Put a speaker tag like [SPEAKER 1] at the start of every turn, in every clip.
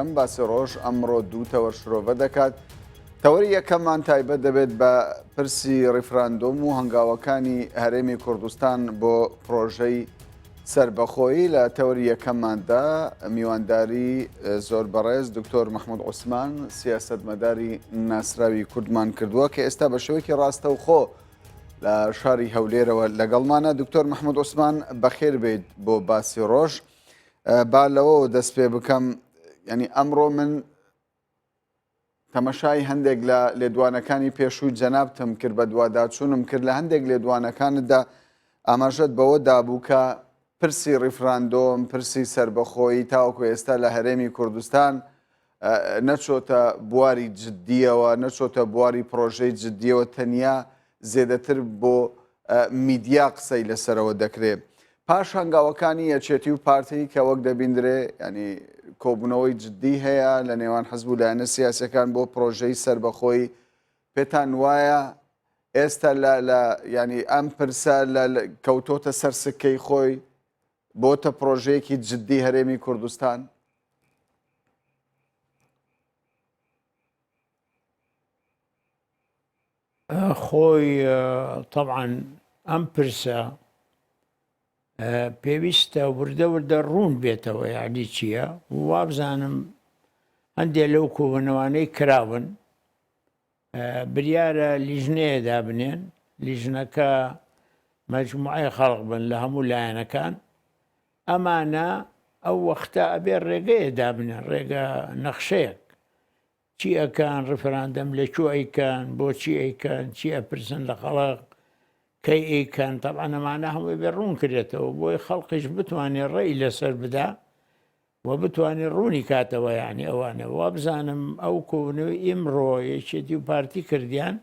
[SPEAKER 1] یەکەم باسی ڕۆژ ئەمڕۆ دوو تەوەر شرۆڤە دەکات. تەوەری یەکەممان تایبەت دەبێت بە پرسی ڕیفراندۆم و هەنگاوەکانی هەرێمی کوردستان بۆ پرۆژەی سربەخۆیی. لە تەوەری یەکەمماندا میوانداری زۆر بەڕێز دکتۆر مەحموود عوسمان سیاسەتمەداری ناسراوی کوردمان کردووە کە ئێستا بە شێوەیەکی ڕاستەوخۆ لە شاری هەولێرەوە لەگەڵمانە. دکتۆر مەحموود عوسمان بەخێر بێت بۆ باسی ڕۆژ. با لەوە دەست پێ بکەم، ینی ئەمڕۆ من تەمەشای هەندێک لە لێدوانەکانی پێشووی جەنابتم کرد، بە دوواداچوونم کرد لە هەندێک لێدوانەکانتدا ئاماژەت بەوە دابوو کە پرسی ڕیفراندۆم، پرسی سربەخۆیی تاوەکو ئێستا لە هەرێمی کوردستان نەچۆتە بواری جددیەوە، نەچۆتە بواری پرۆژەی جددیەوە، تەنیا زێدەتر بۆ میدیا قسەی لەسەرەوە دەکرێت. پاش هەنگاوەکانی یەکێتی و پارتی کە وەک دەبیندرێ ینی کۆبوونەوەی جددی هەیە لە نێوان حەزب و لایەنە سیاسەکان بۆ پرۆژەی سربەخۆی، پێتان وایە ئێستا ینی ئەم پرسە کەوتۆتە سەر سکەی خۆی بۆتە پرۆژەیەکی جددی هەرێمی کوردستان؟
[SPEAKER 2] خۆی طبعاً ئەم پرسە پێویستە وردە وردە ڕوون بێتەوە، یعنی چییە؟ وابزانم هەندێک لەو کۆبوونەوانەی کراون بریارە لیژنەیە دابنێن، لیژنەکە مەجموعەی خەڵق بن لە هەموو لایەنەکان، ئەمانە ئەو وەختە ئەبێ ڕێگەیە دابنێن، ڕێگە نەخشەیەک، چی ئەکەن، ڕفراندەم لەکوێ ئەیکەن، بۆچی ئەیکەن، چی ئەپرسن لە خەڵق، کەی ئەیکەن. تەبعەن ئەمانە هەمووی بێ ڕوون کرێتەوە بۆی خەڵقیش بتوانێت ڕێی لەسەر بدا و بتوانێت ڕوونی کاتەوە. یعنی ئەوانە وابزانم ئەو کۆبوونەوەی ئیمڕۆ یەکێتی و پارتی کردیان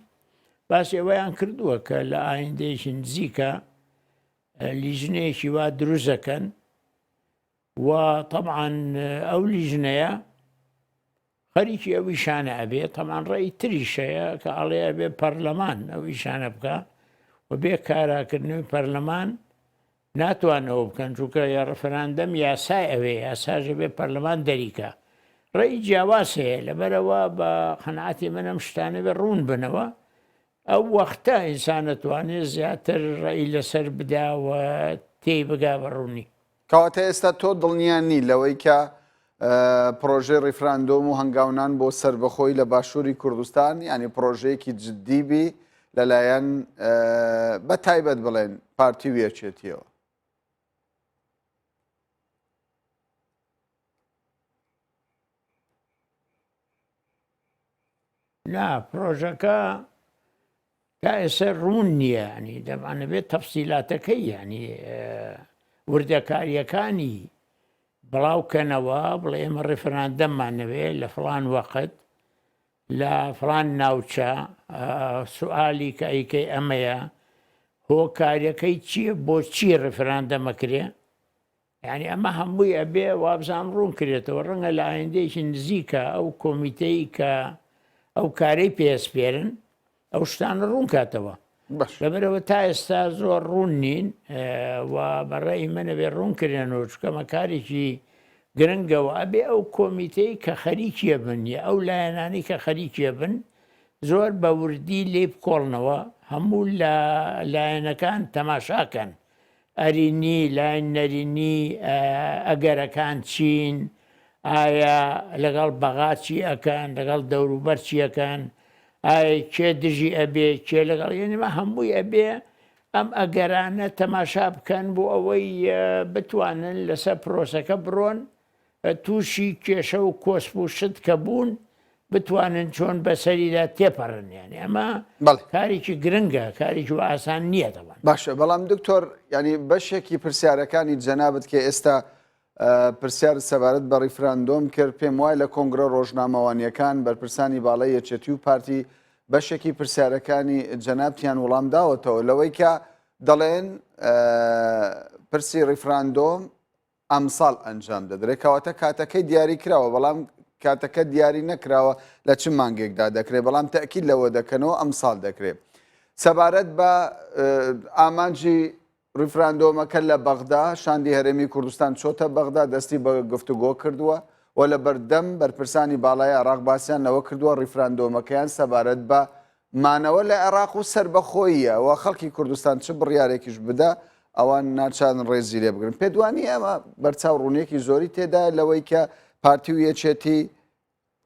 [SPEAKER 2] باسی ئەوەیان کردووە کە لە ئایندەیەکی نزیکە لیژنەیەکی وا دروست دەکەن و طبعاً ئەو لیژنەیە خەریکی ئەو ئیشانە ئەبێت. طبعاً ڕێی تریشەیە کە ئەڵێ ئەبێ پەرلەمان ئەو ئیشانە بکە و بێ کاراکردنەوەی پەرلەمان ناتوانەوە بکەن، چونکە یا ڕفراندەم یاسای ئەوێ، یاساژە بێ پەرلەمان دەریکە. ڕێی جیاواز هەیە، لەبەرەوە بە قەناعەتی من ئەم شتانە بێ ڕوون بنەوە، ئەو وەختە ئینسان دەتوانێت زیاتر ڕێی لەسەر بداوە تێی بگا بە ڕوونی.
[SPEAKER 1] کەواتە ئێستا تۆ دڵنیانی لەوەی کە پرۆژەی ڕیفراندۆم و هەنگاونان بۆ سربەخۆی لە باشووری کوردستان ینی پرۆژەیەکی جددیبی لەلایەن بە تایبەت بڵێن پارتی و یەکێتیەوە؟
[SPEAKER 2] نا، پرۆژەکە تا ئێستا ڕوون نییە، ینی دەبانە بێت تەفسیلاتەکەی ینی وردەکاریەکانی بڵاوکەنەوە، بڵێ ئێمە ڕیفراندەممانەوێت لە فڵان وەقت لە فڵان ناوچە، سوئالی کە ئەیکەی ئەمەیە، هۆکاریەکەی چییە، بۆچی ڕیفراندەمەکرێ. یعنی ئەمە هەمووی ئەبێ وابزان ڕوون کرێتەوە. ڕەنگە لە ئایندەیەکی نزیکە ئەو کۆمیتەی کە ئەو کارەی پێسپێرن ئەو شتانە ڕوون کاتەوە. لەبەرەوە تا ئێستا زۆر ڕوون نین و بەڕێی منە بێ ڕوون کردێنەوە، چکەمە کارێکی گرنگەوە ئەبێ ئەو کۆمیتەی کە خەریکیە بن یا ئەو لایەنانی کە خەریکیە بن زۆر بە وردی لێ بکۆڵنەوە، هەموو لایەنەکان تەماشاکەن، ئەرینی لاین نەرینی ئەگەرەکان چین، ئایا لەگەڵ بەغا چی ئەکەن، لەگەڵ دەوروبەر چیەکەن، ئایا کێ دژی ئەبێ کێ لەگەڵ، یعنیمە هەمووی ئەبێ ئەم ئەگەرانە تەماشا بکەن بۆ ئەوەی بتوانن لەسەر پرۆسەکە بڕۆن، تووشی کێشە و کۆسپ و شت کە بوون بتوانن چۆن بەسەریدا تێپەڕن. یعنی ئەمە کارێکی گرنگە، کارێکی ئاسان نییە. دەبان
[SPEAKER 1] باشە، بەڵام دکتۆر ینی بەشێکی پرسیارەکانی جەنابەت کە ئێستا پرسیار سەبارەت بە ڕیفراندۆم کرد، پێم وایە لە کۆنگرە ڕۆژنامەوانیەکان بەرپرسانی باڵای یەکێتی و پارتی بەشێکی پرسیارەکانی جەنابتیان وەڵام داوەتەوە لەوەی کە دەڵێن پرسی ڕیفراندۆم ئەمساڵ ئەنجام دەدرێت، کەواتە کاتەکەی دیاری کراوە، بەڵام کاتەکە دیاری نەکراوە لە چ مانگێکدا دەکرێت، بەڵام تەکید لەوە دەکەنەوە ئەمساڵ دەکرێت. سەبارەت بە ئامانجی ڕیفراندۆمەکە لە بەغدا، شاندی هەرێمی کوردستان چۆتە بەغدا، دەستی بە گفتوگۆ کردووە و لە بەردەم بەرپرسانی باڵای عێراق باسییان لەوە کردووە ڕیفراندۆمەکەیان سەبارەت بە مانەوە لە عێراق و سربەخۆییە و خەڵکی کوردستان چ بڕیارێکیش بدە ئەوان ناچان ڕێزی لێ بگرن. پێدوانی ئەمە بەرچاو ڕوونیەکی زۆری تێدا لەوەی کە پارتی و یەکێتی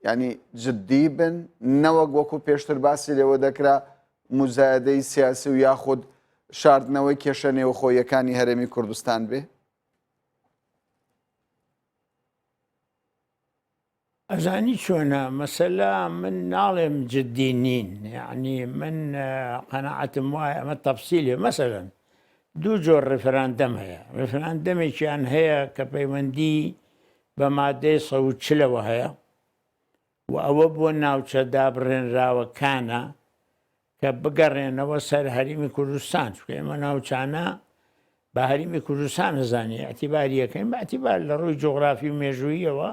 [SPEAKER 1] ینی جددی بن نەوەک وەکو پێشتر باسی لێوە دەکرا مزایدەی سیاسی و یاخود شاردنەوەی کێشە نێوخۆیەکانی هەرێمی کوردستان بێ؟
[SPEAKER 2] ئەزانی چۆنە مەسەلا من ناڵێم جددی نین، یعنی من قەناعەتم وایە ئەمە تەفسیلێ. مەسەلەن دوو جۆر ڕێفەراندەم هەیە. ڕێفەراندەمێکیان هەیە کە پەیوەندی بە مادەی 140ەوە هەیە و ئەوە بۆ ناوچە دابڕێنراوەکانە کە بگەڕێنەوە سەر هەرێمی کوردستان، چونکە ئێمە ناوچانە بە هەرێمی کوردستان نەزانێ ئەتیباری یەکەین بە ئەتیبار لە ڕووی جۆغرافی و مێژوویەوە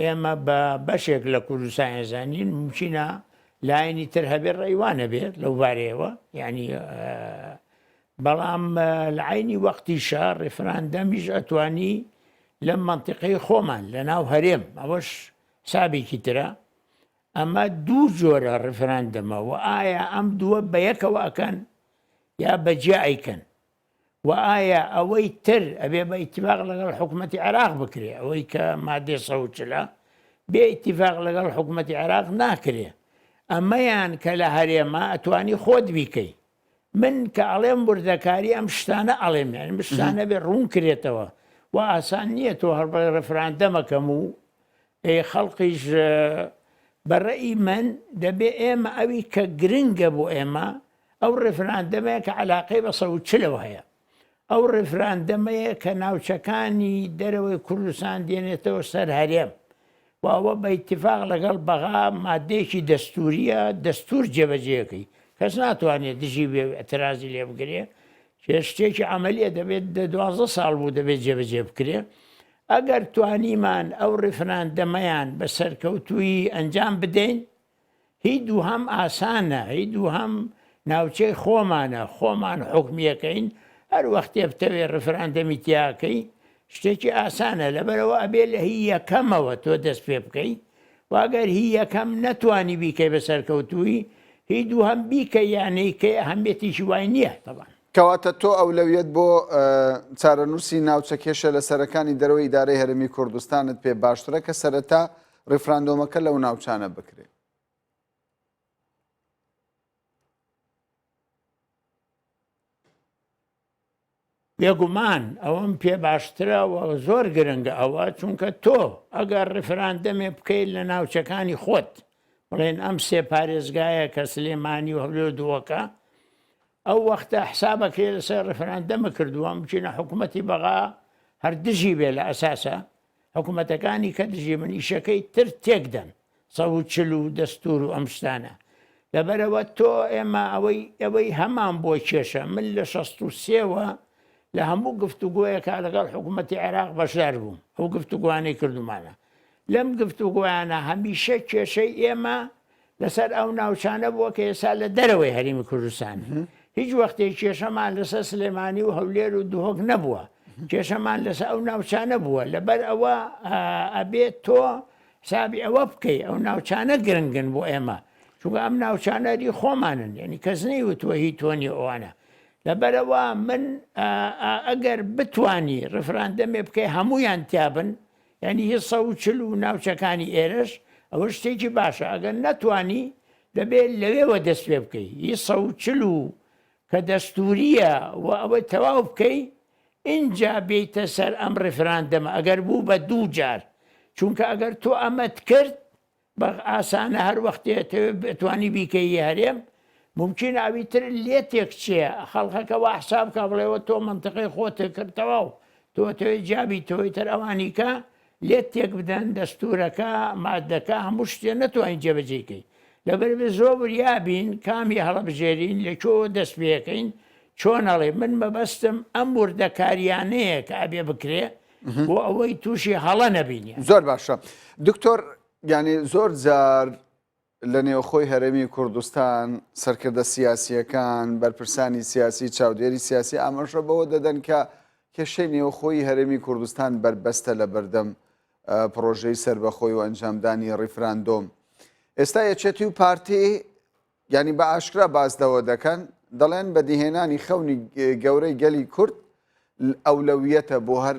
[SPEAKER 2] ئێمە بە بەشێک لە کوردستان ئێزانین ممچینە لایەنی تر هەبێت ڕێوانە بێت لەو بارەیەوە، یعنی بەڵام لە عینی وەختیشە ڕێفراندەمیش ئەتوانی لەم منتیقەی خۆمان لە ناو هەرێم، ئەوەش سابێکی ترە. ئەمە دوو جۆرە ڕێفراندەمە و ئایا ئەم دووە بە یەکەوە ئەکەن یا بەجیا ئەیکەن و ئایا ئەوەی تر ئەبێ بە ئیتیفاق لەگەڵ حکوومەتی عێراق بکرێ، ئەوەی کە مادەی 140 بێ ئیتیفاق لەگەڵ حکوومەتی عێراق ناکرێ. ئەمەیان کە لە هەرێمە ئەتوانی خۆت بیکەی. من کە ئەڵێم وردەکاری ئەم شتانە ئەڵێم، یعنی شتانە بێ ڕوون کرێتەوە و ئاسان نییە تۆ هەر بە ڕێفراندەمەکەم و خەڵقیش بەڕێی من دەبێ ئێمە ئەوی کە گرنگە بۆ ئێمە ئەو ڕێفراندەمەیە کە عەلاقەی بە 140ەوە هەیە، ئەو ڕێفراندەمەیە کە ناوچەکانی دەرەوەی کوردستان دێنێتەوە سەر هەرێم و ئەوە بە ئیتیفاق لەگەڵ بەغا مادەیەکی دەستوریە دەستور جێبەجێەکەی، کەس ناتوانێت دژی بێ ئەترازی لێ بگرێ، شتێکی عملیە دەبێت 12 ساڵ بوو دەبێت جێبەجێ بکرێ. ئەگەر توانیمان ئەو ڕێفراندەمەیان بە سەرکەوتووی ئەنجام بدەین، هی دوو هەم ئاسانە، هی دوو هەم ناوچەی خۆمانە، خۆمان حکمیەکەین، هەر وەختێ بتەوێ ڕێفراندەمی تیاکەی شتێکی ئاسانە، لەبەرەوە ئەبێ لە هی یەکەمەوە تۆ دەست پێ بکەی واگەر هی یەکەم نەتوانی بیکەی بە سەرکەوتووی هی دوو هەم بیکە یانەیکەی ئەهەمیەتیشی وای نییە. طبعا
[SPEAKER 1] کەواتە تۆ ئەولەویەت بۆ چارەنووسی ناوچە کێشە لە سەرەکانی دەرەوەی ئیدارەی هەرێمی کوردستانت پێ باشترە کە سەرەتا ڕێفراندۆمەکە لەو ناوچانە بکرێت؟
[SPEAKER 2] بێگومان ئەوەم پێ باشترە و زۆر گرنگە ئەوە، چونکە تۆ ئەگەر ڕێفراندەمێ بکەیت لە ناوچەکانی خۆت بڵێن ئەم سێ پارێزگایە کە سلێمانی و هەولێر دووەکە، ئەو وەختە حسابەکەی لەسەر ڕێفراندەمە کردووە بچینە حکوومەتی بەغا هەر دژی بێ لە ئەساسە حکوومەتەکانی کە دژی من ئیشەکەی تر تێکدەن 140 و دەستور و ئەم شتانە. لەبەرەوە تۆ ئێمە ئەوەی هەمان بۆ کێشە من لە 63وە لە هەموو گفتوگۆیەکە لەگەڵ حکوومەتی عێراق بەشدار بووم، ئەو گفتوگوانەی کردومانە. لەم گفتوگویانە هەمیشە کێشەی ئێمە لەسەر ئەو ناوچانە بووە کە ئێستا لە دەرەوەی هەرێمی کوردستان، هیچ وەختێک کێشەمان لەسەر سلێمانی و هەولێر و دوهۆک نەبووە، کێشەمان لەسەر ئەو ناوچانە بووە. لەبەر ئەوە ئەبێت تۆ حسابی ئەوە بکەی، ئەو ناوچانە گرنگن بۆ ئێمە، چونکە ئەم ناوچانەری خۆمانن، یعنی کەس نەیوتووە هی تۆنی ئەوانە. لەبەرەوە من ئەگەر بتانی ڕێفراندەمێ بکەی هەمویان تیابن، یعنی هی 140 و ناوچەکانی ئێرەش، ئەوە شتێکی باشە. ئەگەر نەتوانی دەبێت لەوێوە دەست پێ بکەی، هی 140 کە دەستوریە و ئەوە تەواو بکەی، اینجا بیتە سەر ئەم ڕێفراندەمە ئەگەر بوو بە دوو جار، چونکە ئەگەر تۆ ئەمەت کرد بە ئاسانە هەر وەختێ بتوانی بیکەی هەرێم ممکن ئەوی تر لێ تێکچێ خەڵکەکەەوە حساب کا بڵێەوە تۆ منتقی خۆتە کردەوە و تۆ تۆی جابی تۆی تر ئەوانیکە لێت تێک بدەن دەستورەکە مادەکە هەموو شتێ نەتوانین جێبەجێکەی. لەبەر زۆر وریابین کامی هەڵەبژێرین لەکۆ دەست پێەکەین چۆن ئەڵێ من مەبەستم ئەم وردەکاریانەیە کە ئەبێ بکرێ بۆ ئەوەی تووشی هەڵە نەبینی.
[SPEAKER 1] زۆر باشە دکتۆر، یعنی زۆر جار لە نێوخۆی هەرێمی کوردستان سەرکردە سیاسیەکان بەرپرسانی سیاسی چاودێری سیاسی ئاماژە بەوە دەدەن کە کێشەی نێوخۆی هەرێمی کوردستان بربەستە لە بەردەم پرۆژەی سربەخۆی و ئەنجامدانی ڕیفراندۆم. ئێستا یەکێتی و پارتی ینی بە ئاشکرا باسدەوە دەکەن، دەڵێن بەدیهێنانی خەونی گەورەی گەلی کورد ئەولەویەتە بۆ هەر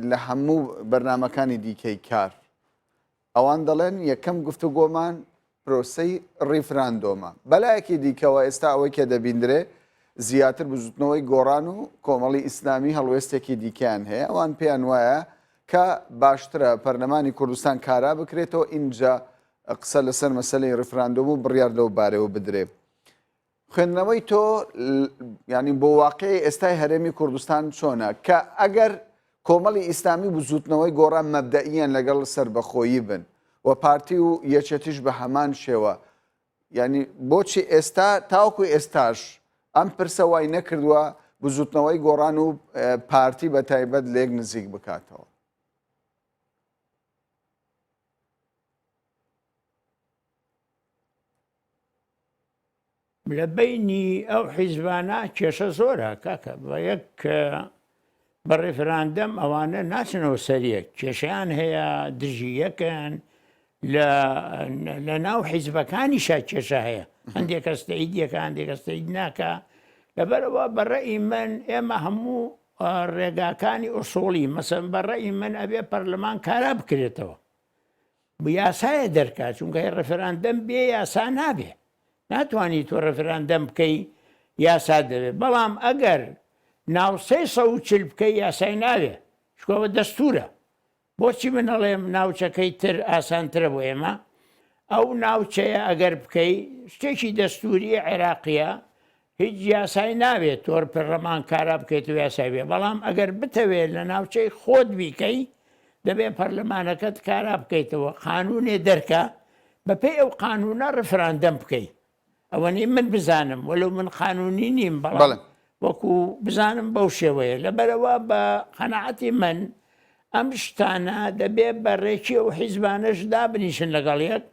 [SPEAKER 1] لە هەموو بەرنمەکانی دیکەی کار. ئەوان دەڵێن یەکەم گفتوگۆمان پرۆسەی ڕیفراندۆمە. بەلایەکی دیکەوە ئێستا ئەوەی کە دەبیندرێ زیاتر بزوتنەوەی گۆڕان و کۆمەڵی ئیسلامی هەڵوێستێکی دیکەیان هەیە. ئەوان پێیان وایە کە باشترە پەرلەمانی کوردستان کارا بکرێتەوە ئینجا قسە لەسەر مەسەلەی ڕیفراندۆم و بڕیار لەو بارەوە بدرێ. خوێندنەوەی تۆ ینی بۆ واقعی ئێستای هەرێمی کوردستان چۆنە کە ئەگەر کۆمەڵی ئیسلامی بزوتنەوەی گۆڕان مەبدەئیان لەگەڵ سربەخۆیی بن و پارتی و یەکێتیش بە هەمان شێوە، ینی بۆچی ئێستا تاوەکو ئێستاش ئەم پرسە وای نەکردووە بزوتنەوەی گۆڕان و پارتی بە تایبەت لێک نزیک بکاتەوە؟
[SPEAKER 2] لە بینی ئەو حیزبانە کێشە زۆرە کاکە، بە یەک بە ڕێفراندەم ئەوانە ناچنەوە سەریەک، کێشیان هەیە، دژی یەکەن لە ناو حیزبەکانیشا کێشە هەیە، هەندێک کەس تەئیدیەکە، هەندێک کەس تەئید ناکە. لەبەرەوە بەڕێی من ئێمە هەموو ڕێگاکانی ئوسوڵی مەسەن بەڕێی من ئەبێ پەرلەمان کارا بکرێتەوە، یاسایە دەرکات، چونکە ڕێفراندەم بێ یاسا نابێ. ناتوانانی تۆ ڕێفراندەم بکەی یاسا دەبێت، بەڵام ئەگەر ناو 340 بکەی یاسای ناوێ، شکۆوە دەستورە. بۆچی من ئەڵێم ناوچەکەی تر ئاسانترە بۆ ئێمە؟ ئەو ناوچەیە ئەگەر بکەی شتێکی دەستوری عێراقیە، هیچ یاسای ناوێت تۆر پەرلەمان کارا بکەیت و یاسای بێ، بەڵام ئەگەر بتەوێت لە ناوچەی خۆت بیکەی دەبێت پەرلەمانەکەت کارا بکەیتەوە، قانونێ دەرکە، بەپێی ئەو قانونە ڕێفراندەم بکەی. ئەوەنی من بزانم وەلو من قانونی نیم، بەڵام وەکو بزانم بەو شێوەیە. لەبەرەوە بە قەنەعەتی من ئەم شتانە دەبێت بە ڕێکی ئەو حیزبانەش دابنیشن لەگەڵ یەک.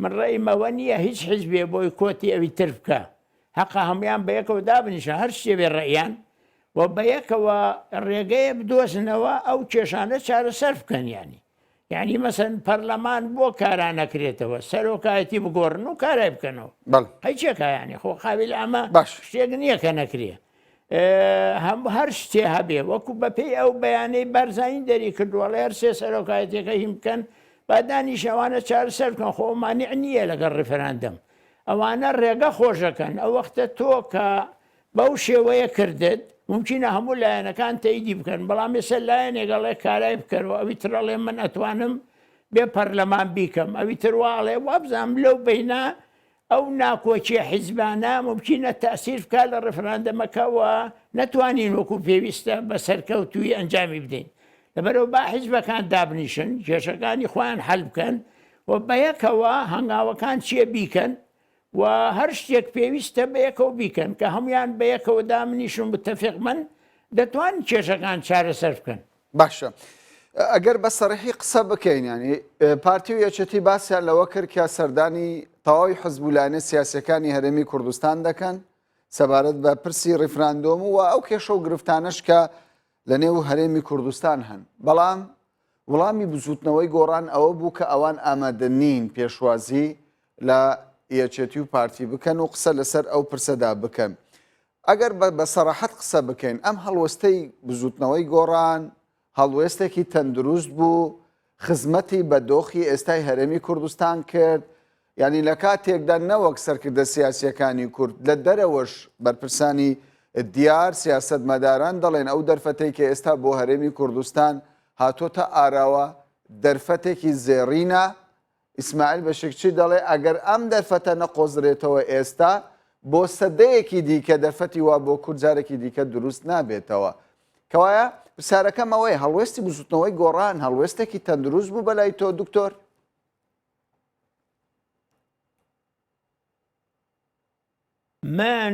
[SPEAKER 2] من ڕێیمەوە نییە هیچ حیزبێ بۆی کۆتی ئەوی تر بکە، حەقا هەمویان بە یەکەوە دابنیشن، هەر شتێ بێ ڕێیان و بە یەکەوە ڕێگەیە بدۆزنەوە ئەو کێشانە چارەسەر بکەن. یعنی مەسەن پەرلەمان بۆ کارا نەکرێتەوە، سەرۆکایەتی بگۆڕن و کارای بکەنەوە، هیچێکە ینی خۆ قابل ئەمە شتێک نییە کە نەکرێ، هەر شتێ هەبێ. وەکو بەپێی ئەو بەیانەی بەرزین دەری کردووەڵێ هەر سێ سەرۆکایەتەکە هیم بکەن با دانیشەوانە چارەسەر بکەن، خۆ مانیع نییە لەگەڵ ڕێفراندەم. ئەوانە ڕێگە خۆشەکەن. ئەو وەختە تۆ کە بەو شێوەیە کردت ممکنە هەموو لایەنەکان تەیدی بکەن، بەڵام ێستا لایەنێگەڵێ کارای بکەرەوە، ئەوی ترەڵێ من ئەتوانم بێ پەرلەمان بیکەم، ئەوی ترواڵێ وابزانام لەو بینە ئەو ناکۆچیە حیزبانە ممکنە تەسیر بکات لە ڕێفراندەمەکەوە، نەتوانین وەکو پێویستە بە سەرکەوتوی ئەنجامی بدەین. لەبەرەوە با حیزبەکان دابنیشن، کێشەکانی خۆیان حەل بکەن و بە یەکەوە هەنگاوەکان چییە بیکەن و هەر شتێک پێویستە بە یەکەوە بیکەن کە هەمویان بە یەکەوە دامنیشن بتەفیق من دەتوانین کێشەکان چارەسەر بکەن.
[SPEAKER 1] باشە، ئەگەر بە سەرەحی قسە بکەین، ینی پارتی و یەکێتی باسییان لەوە کرد کە سەردانی تەواوی حزبولانە سیاسەکانی هەرێمی کوردستان دەکەن سەبارەت بە پرسی ڕیفراندۆم و ئەو کێشە و گرفتانش کە لە نێو هەرێمی کوردستان هەن. بەڵام وەڵامی بزوتنەوەی گۆڕان ئەوە بوو کە ئەوان ئامادە نین پێشوازی لە یەکێتی و پارتی بکەن و قسە لەسەر ئەو پرسەدا بکەن. ئەگەر بە سەراحەت قسە بکەین، ئەم هەڵوەستەی بزوتنەوەی گۆڕان هەڵوێستێکی تەندروست بوو، خزمەتی بە دۆخی ئێستای هەرێمی کوردستان کرد، ینی لە کاتێکدا نەوەک سەرکردە سیاسیەکانی کورد لە دەرەوەش بەرپرسانی دیار سیاسەتمەداران دەڵێن ئەو دەرفەتێک کە ئێستا بۆ هەرێمی کوردستان هاتۆتە ئاراوە دەرفەتێکی زێڕینە. ئیسماعیل بەشکچی دەڵێ ئەگەر ئەم دەرفەتە نەقۆزرێتەوە ئێستا بۆ سەدەیەکی دیکە دەرفەتی وا بۆ کورجارێکی دیکە دروست نابێتەوە. کەوایە پرسیارەکەم ئەوەیە هەڵوێستی بزوتنەوەی گۆڕان هەڵوێستێکی تەندروست بوو بەلای تۆ دکتۆر؟
[SPEAKER 2] من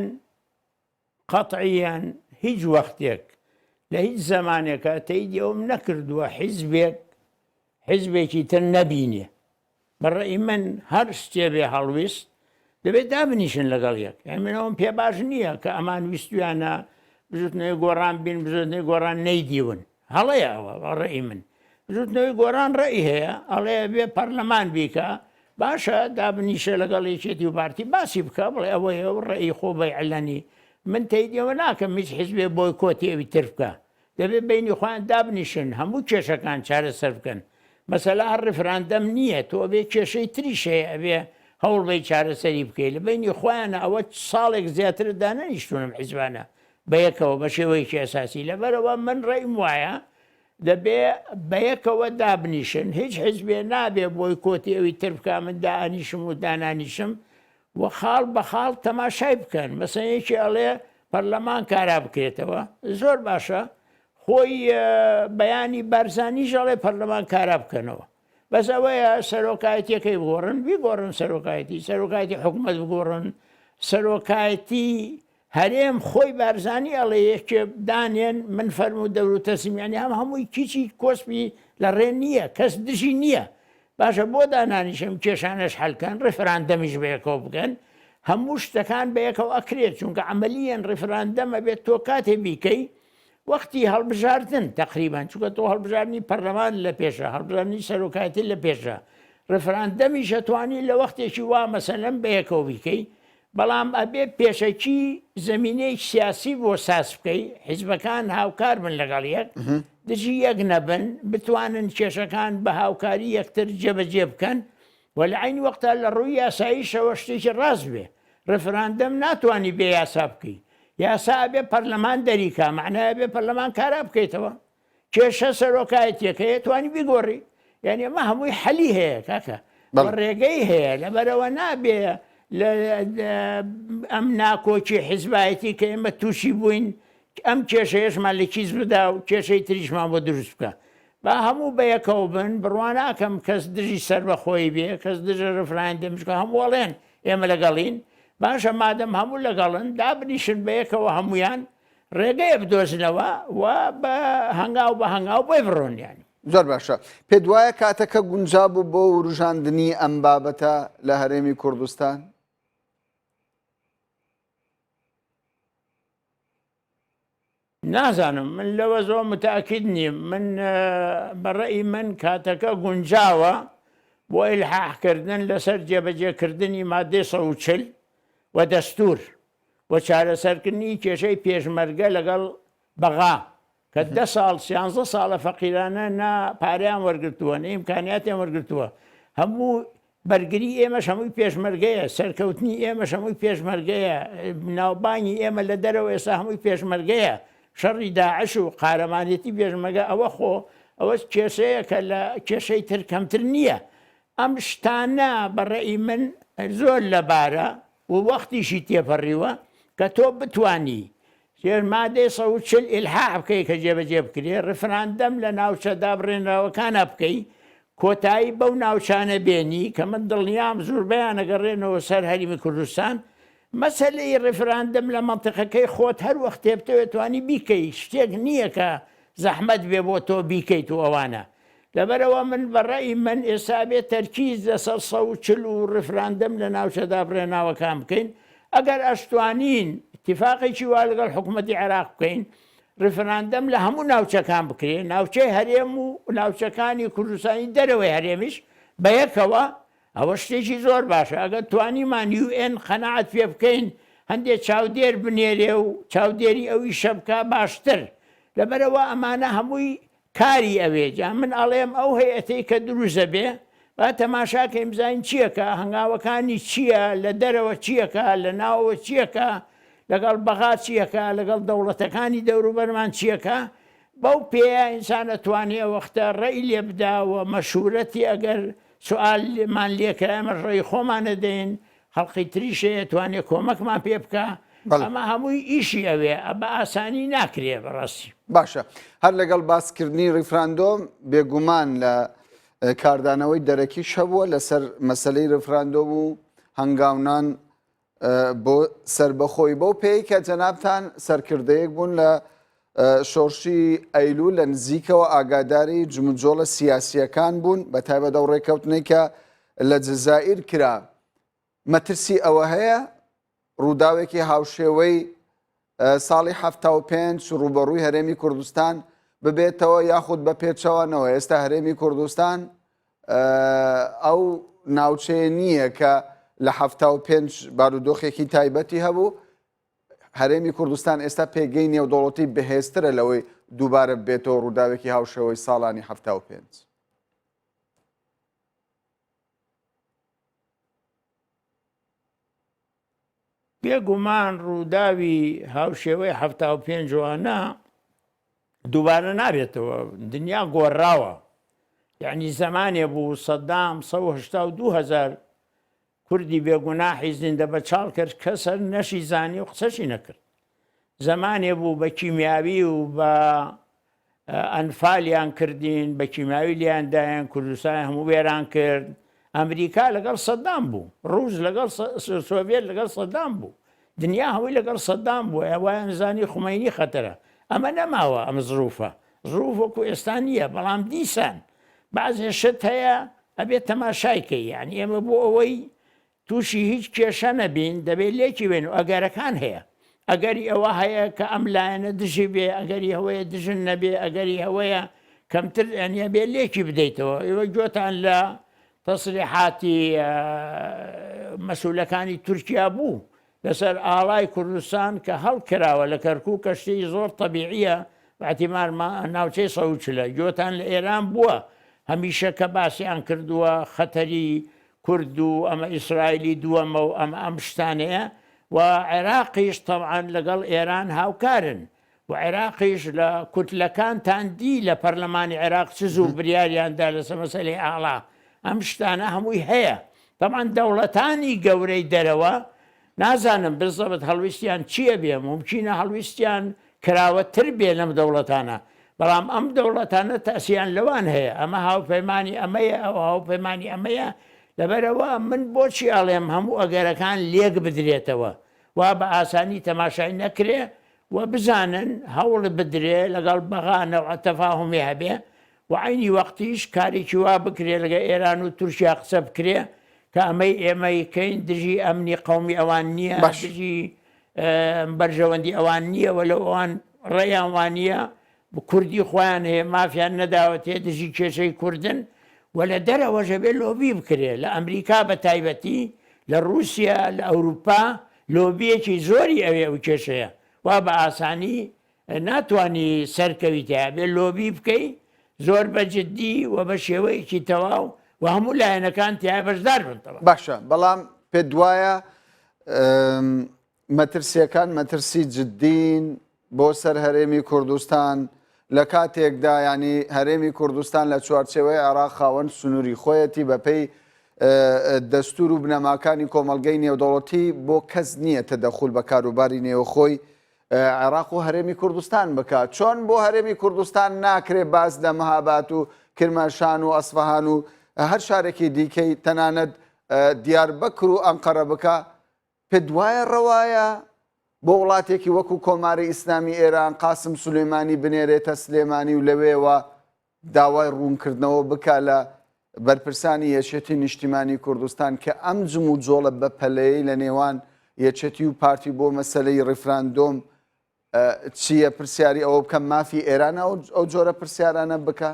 [SPEAKER 2] قەتعیان هیچ وەختێک لە هیچ زمانێکە تەیدی ئەوم نەکردووە حیزبێکی تر نەبینێ. بەڕێی من هەر شتێ بێ هەڵویست دەبێت دابنیشن لەگەڵ یەک. منەوەم پێ باش نییە کە ئەمان ویستویانە بزوتنەوەی گۆڕان بین، بزوتنەوەی گۆڕان نەیدیون، هەڵەیە ئەوە بەڕێی من. زوتنەوەی گۆران ڕێی هەیە ئەڵێ بێ پەرلەمان بیکە باشە دابنیشە لەگەڵ یەکێتی و پارتی باسی بکە بڵێ ئەوەی ئەو ڕێی خۆ بەیعلەنی من تەیدیەوە ناکەم هیچ حیزبێ بۆی کۆتی ئەوی تر بکە دەبێت بینی خۆیان دابنیشن هەموو کێشەکان چارەسەر بکەن مەسەلا هەر ڕفراندەم نییە تۆ بێ کێشەی تریش هەیە ئەبێ هەوڵ بەی چارەسەری بکەیت لە بینی خۆیانە ئەوە ساڵێک زیاتر دانەنیشتونم حیزبانە بەیەکەوە بە شێوەیەکی ئەساسی لەبەرەوە من ڕێیم وایە دەبێ بەیەکەوە دابنیشن هیچ حیزبێ نابێ بۆی کۆتی ئەوی تر بکە من دانیشم و دانانیشم و خاڵ بە خاڵ تەماشای بکەن مەسەیەکی ئەڵێ پەرلەمان کارا بکرێتەوە زۆر باشە خۆی بەیانی بارزانانی ژەڵێ پەرلەمان کارا بکەنەوە بەس ئەوەیە سەرۆکایەتەکەی بگۆڕن بیگۆڕن سەرۆکایەتی حکوومەت بگۆڕن سەرۆکایەتی هەرێم خۆی بارزانانی ئەڵێ یەکێ دانێن من فەرمو و دەور و تەسمیانی هەمووی کیچی کۆسپی لە ڕێ نییە کەس دژی نییە باشە بۆ دانانیشم کێشانش حەلکەن ڕفراندەمیش بەیەکەوە بگەن هەموو شتەکان بەیەکەوە ئەکرێت چونکە عملیەن ڕفراندەمە بێت تۆ کاتێ بیکەی وەختی هەڵبژاردن تقریبان چونکە تۆ هەڵبژاردننی پەرلەمان لە پێشە هەڵبژاردننی سەرۆکایەتی لە پێشە ڕفراندەمیش ئەتوانی لە وەختێکی وا مەسەلەن بەیەکەوە بیکەی بەڵام ئەبێ پێشەکی زمینەی سیاسی بۆ ساس بکەی حیزبەکان هاوکار بن لەگەڵ یەک دژی یەک نەبن بتوانن کێشەکان بە هاوکاری یەکتر جێبەجێ بکەن و لە عینی وەختە لە ڕووی یاساییشەوە شتێکی ڕاست بێ ڕفراندەم ناتوانانی بێ یاسا بکەی یاسا ئەبێ پەرلەمان دەریکا معنایە بێ پەرلەمان کارا بکەیتەوە کێشە سەرۆکایەتیەکەیە توانی بیگۆڕی یعنی ئەمە هەمووی حەلی هەیە کاکە ڕێگەی هەیە لەبەرەوە نابێ ئەم ناکۆکی حیزبایەتی کە ئێمە تووشی بووین ئەم کێشەیەشمان لە کیس بدا و کێشەی تریشمان بۆ دروست بکە با هەموو بەیەکەوە بن بڕوان ناکەم کەس دژی سەر بەخۆی بێ کەس دژە ڕفراندەمشکە هەمووەڵێن ئێمە لەگەڵین باشە مادەم هەموو لەگەڵن دابنیشن بەیەکەوە هەمویان ڕێگەیە بدۆزنەوە و بە هەنگاو بە هەنگاو بۆی بڕۆنیانی
[SPEAKER 1] زۆر باشە پێت وایە کاتەکە گونجا بوو بۆ وروژاندنی ئەم بابەتە لە هەرێمی کوردستان
[SPEAKER 2] نازانم من لەوە زۆر متاکید نیم من بەڕێی من کاتەکە گونجاوە بۆ ئیلحاحکردن لەسەر جێبەجێکردنی مادەی 140 و دەستور و چارەسەرکردنی کێشەی پێشمەرگە لەگەڵ بەغا کە 10 ساڵ 13 ساڵە فەقیرانە نا پاریان وەرگرتووە نە ئیمکانیاتیان وەرگرتووە هەموو بەرگری ئێمەش هەمووی پێشمەرگەیە سەرکەوتنی ئێمەش هەمووی پێشمەرگەیە ناوبانی ئێمە لە دەرەوە ئێستا هەمووی پێشمەرگەیە شەڕی داعش و قارەمانێتی پێشمەرگە ئەوە خۆ ئەوە کێشەیە کە لە کێشەی تر کەمتر نییە ئەم شتانە بەڕێی من زۆر لەبارە و وەختیشی تێپەڕیوە کە تۆ بتانی مادەی 140 ئیلحاح بکەی کە جێبەجێ بکرێ ڕفراندەم لە ناوچە دابڕێنراوەکانە بکەی کۆتایی بەو ناوچانە بێنی کە من دڵنیام زۆر بەیان ئەگەڕێنەوە سەر هەریمی کوردستان مەسەلەی ڕفراندەم لە منتیقەکەی خۆت هەر وەختێ بتەوێتوانی بیکەی شتێک نییە کە زەحمەت بێ بۆ تۆ بیکەیت و ئەوانە لەبەرەوە من بەڕێی من ئێستا بێت تەرکیز لەسەر 140 و ڕفراندەم لە ناوچە دابڕێناوەکان بکەین ئەگەر ئەشتوانین اتفاقێکی وا لەگەڵ حکوومەتی عێراق بکەین ڕفراندەم لە هەموو ناوچەکان بکرێن ناوچەی هەرێم و ناوچەکانی کوردستانی دەرەوەی هەرێمیش بەیەکەوە ئەوە شتێکی زۆر باشە ئەگەر توانیمان UN قەنەعەت پێ بکەین هەندێک چاودێر بنێرێ و چاودێری ئەوی شەبکە باشتر لەبەرەوە ئەمانە هەمووی کاری ئەوێجا من ئەڵێم ئەو هەیەتەی کە دروزە بێ با تەماشاکە ئیمزاین چییەکە هەنگاوەکانی چییە لە دەرەوە چییەکە لە ناوەوە چییەکە لەگەڵ بەغا چییەکە لەگەڵ دەوڵەتەکانی دەوروبەرمان چییەکە بەو پێەیە ئینسان ئەتوانێت وەختە ڕێی لێ بداوە مەشورەتی ئەگەر سوالمان لێکە ئەمە ڕێی خۆمانە دەین خەڵقی تریشەیە توانێت کۆمەکمان پێ بکە ئەمە هەمووی ئیشی ئەوێ بە ئاسانی ناکرێ بەڕاستی
[SPEAKER 1] باشە هەر لەگەڵ باسکردنی ڕیفراندۆم بێگومان لە کاردانەوەی دەرەکی شەبووە لەسەر مەسلەی ڕفراندۆم و هەنگاونان بۆ سربەخۆی بەو پێی کە جەنابتان سەرکردەیەک بوون لە شۆڕشی ئەیلوول لە نزیکەوە ئاگاداری جمجۆڵە سیاسیەکان بوون بە تایبەت ئەو ڕێکەوتنەی کە لە جەزائیر کرا مەترسی ئەوە هەیە ڕووداوێکی هاوشێوەی ساڵی 75 ڕوبەڕووی هەرێمی کوردستان ببێتەوە یاخود بە پێچەوانەوە. ئێستا هەرێمی کوردستان ئەو ناوچەیە نییە کە لە 75 بارودۆخێکی تایبەتی هەبوو. هەرێمی کوردستان ئێستا پێگەی نێودەوڵەتی بەهێزترە لەوەی دووبارە بێتەوە ڕووداوێکی هاوشەوەی ساڵانی 75.
[SPEAKER 2] بێگومان ڕووداوی هاوشێوەی 75 جوانە دووبارە نابێتەوە. دنیا گۆڕاوە. یعنی زمانێ بوو سەدام 182,000 کوردی بێگوناحی زیندە بە چاڵ کرد، کەسەر نەشی زانی و قسەشی نەکرد. زمانێ بوو بە کیمیاوی و بە ئەنفالیان کردین، بە کیمیاوی لیاندایان، کوردستان هەموو وێران کرد. ئەمریکا لەگەڵ سەدام بوو، ڕووس لەگەڵ سۆڤێت لەگەڵ سەدام بوو، دنیا هەووی لەگەڵ سەدام بوو. ئەویان زانی خومەینی خەتەرە. ئەمە نەماوە ئەم زروفە وەکو ئێستا نییە، بەڵام دیسان بعضێ شت هەیە ئەبێت تەماشایکەی. یعنی ئێمە بۆ ئەوەی تووشی هیچ کێشە نەبین دەبێت لێکی بێن و ئەگەرەکان هەیە. ئەگەری ئەوە هەیە کە ئەم لایەنە دژی بێ، ئەگەری هەوەیە دژن نەبێ، ئەگەری هەوەیە کەمتر ئەنیە بێ لێکی بدەیتەوە. ئێوە گوێتان لە تەسریحاتی مەسئولەکانی تورکیا بوو لەسەر ئاڵای کوردستان کە هەڵکراوە لە کەرکووک، کەشتەی زۆر تەبیعیە باعتیمار ناوچەی سەوچلە. گوێتان لە ئێران بووە هەمیشە کە باسییان کردووە خەتەری کورد و ئەمە ئیسرائیلی دووەمە و ئەم شتانەیە. و عێراقیش تەبعاً لەگەڵ ئێران هاوکارن، و عێراقیش لە کوتلەکانتان دی لە پەرلەمانی عێراق چ زوو بریاریاندا لەسەر مەسەلەی ئاڵا. ئەم شتانە هەمووی هەیە. تەبعاً دەوڵەتانی گەورەی دەرەوە نازانم بزەبت هەڵویستیان چییە بێ، مومکینە هەڵویستیان کراوەتر بێ لەم دەوڵەتانە، بەڵام ئەم دەوڵەتانە تەسییان لەوان هەیە. ئەمە هاوپەیمانی ئەمەیە، ئەو هاوپەیمانی ئەمەیە. لەبەرەوە من بۆچی ئەڵێم هەموو ئەگەرەکان لێک بدرێتەوە وا بە ئاسانی تەماشای نەکرێ و بزانن هەوڵ بدرێ لەگەڵ بەغانەوە تەفاهمی هەبێ و عینی وەختیش کارێکی وا بکرێ لەگە ئێران و تورکیا قسە بکرێ کە ئەمەی ئێمەیکەین دژی ئەمنی قەومی ئەوان نییە، دژی بەرژەوەندی ئەوان نییە، وە لە ئەوان ڕێیان وانە کوردی خۆیان هەیە مافیان نەداوەتێ دژی کێشەی کوردن. و لە دەرەوەژە بێ لۆبی بکرێ لە ئەمریکا بە تایبەتی، لە رووسیا، لە ئەوروپا لۆبیەکی زۆری ئەوێ ئەو کێشەیە وا بە ئاسانی ناتوانانی سەرکەویتەیە بێ لۆبی بکەی زۆر بەجددی و بە شێوەیەکی تەواو و هەموو لایەنەکان تیا بەشدار بنتەوە.
[SPEAKER 1] باشە، بەڵام پێ دوایە مەترسیەکان مەترسی جددین بۆ سەر هەرێمی کوردستان لە کاتێکدا ینی هەرێمی کوردستان لە چوارچێوەی عێراق خاوەن سنووری خۆیەتی بەپێی دەستور و بنەماکانی کۆمەلگەی نێودەوڵەتی بۆ کەس نییە تەدەخول بە کاروباری نێوخۆی عێراق و هەرێمی کوردستان بکات. چۆن بۆ هەرێمی کوردستان ناکرێ باس لە مەهاباد و کرماشان و ئەسفەهان و هەر شارێکی دیکەی تەنانەت دیاربەکر و ئەنقەرە بکە؟ پێ دوایە ڕەوایە بۆ وڵاتێکی وەکو کۆماری ئیسلامی ئێران قاسم سولێمانی بنێرێتە سلێمانی و لەوێوە داوای ڕوونکردنەوە بکە لە بەرپرسانی یەکێتی نیشتیمانی کوردستان کە ئەم جم و جۆڵە بە پەلەیەی لە نێوان یەکێتی و پارتی بۆ مەسەلەی ڕیفراندۆم چییە پرسیاری ئەوە بکەم مافی ئێرانە ئەو جۆرە پرسیارانە بکە؟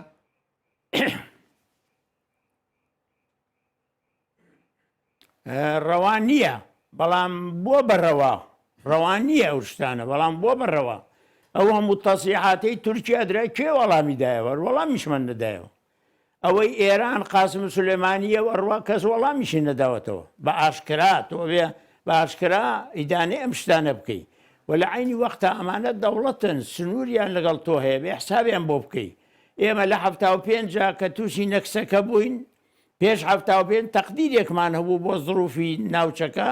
[SPEAKER 2] ڕەوان نییە، بەڵام بۆ بەڕەوە ڕەوان نییە ئەو شتانە، بەڵام بۆ بەڕەوە ئەو هەموو تەسیحاتەی تورکیا درای کێ وەڵامی دایەوە؟ وەڵامیشمان نەدایەوە. ئەوەی ئێران قاسم سولێمانیەوە ڕوا کەس وەڵامیشی نەداوەتەوە بە ئاشکرا. تۆ بێ بە ئاشکرا ئیدانەی ئەم شتانە بکەی و لە عینی وەختە ئەمانە دەوڵەتن سنووریان لەگەڵ تۆ هەیە بێ حسابیان بۆ بکەی. ئێمە لە 75 کە تووشی نەکسەکە بووین، پێش 75 تەقدیرێکمان هەبوو بۆ زروفی ناوچەکە،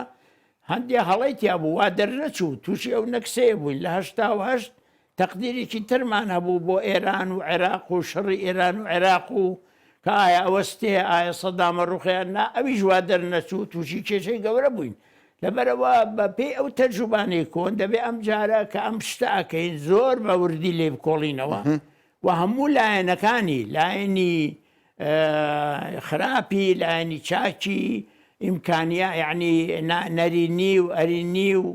[SPEAKER 2] هەندێک هەڵەی تیا بوو وا دەرنەچوو تووشی ئەو نەکسەیە بووین. لە 88 تەقدیرێکی ترمان هەبوو بۆ ئێران و عێراق و شەڕی ئێران و عێراق و کە ئایا ئەوەستێ ئایا سەدامە ڕوخیان نا ئەویش وا دەرنەچوو تووشی کێشەی گەورە بووین. لەبەرەوە بە پێی ئەو تەرجوبانەی کۆن دەبێ ئەم جارە کە ئەم شتە ئەکەین زۆر بە وردی لێ بکۆڵینەوە و هەموو لایەنەکانی لایەنی خراپی لایەنی چاکی ئیمکانیا یعنی نەرینی و ئەرینی و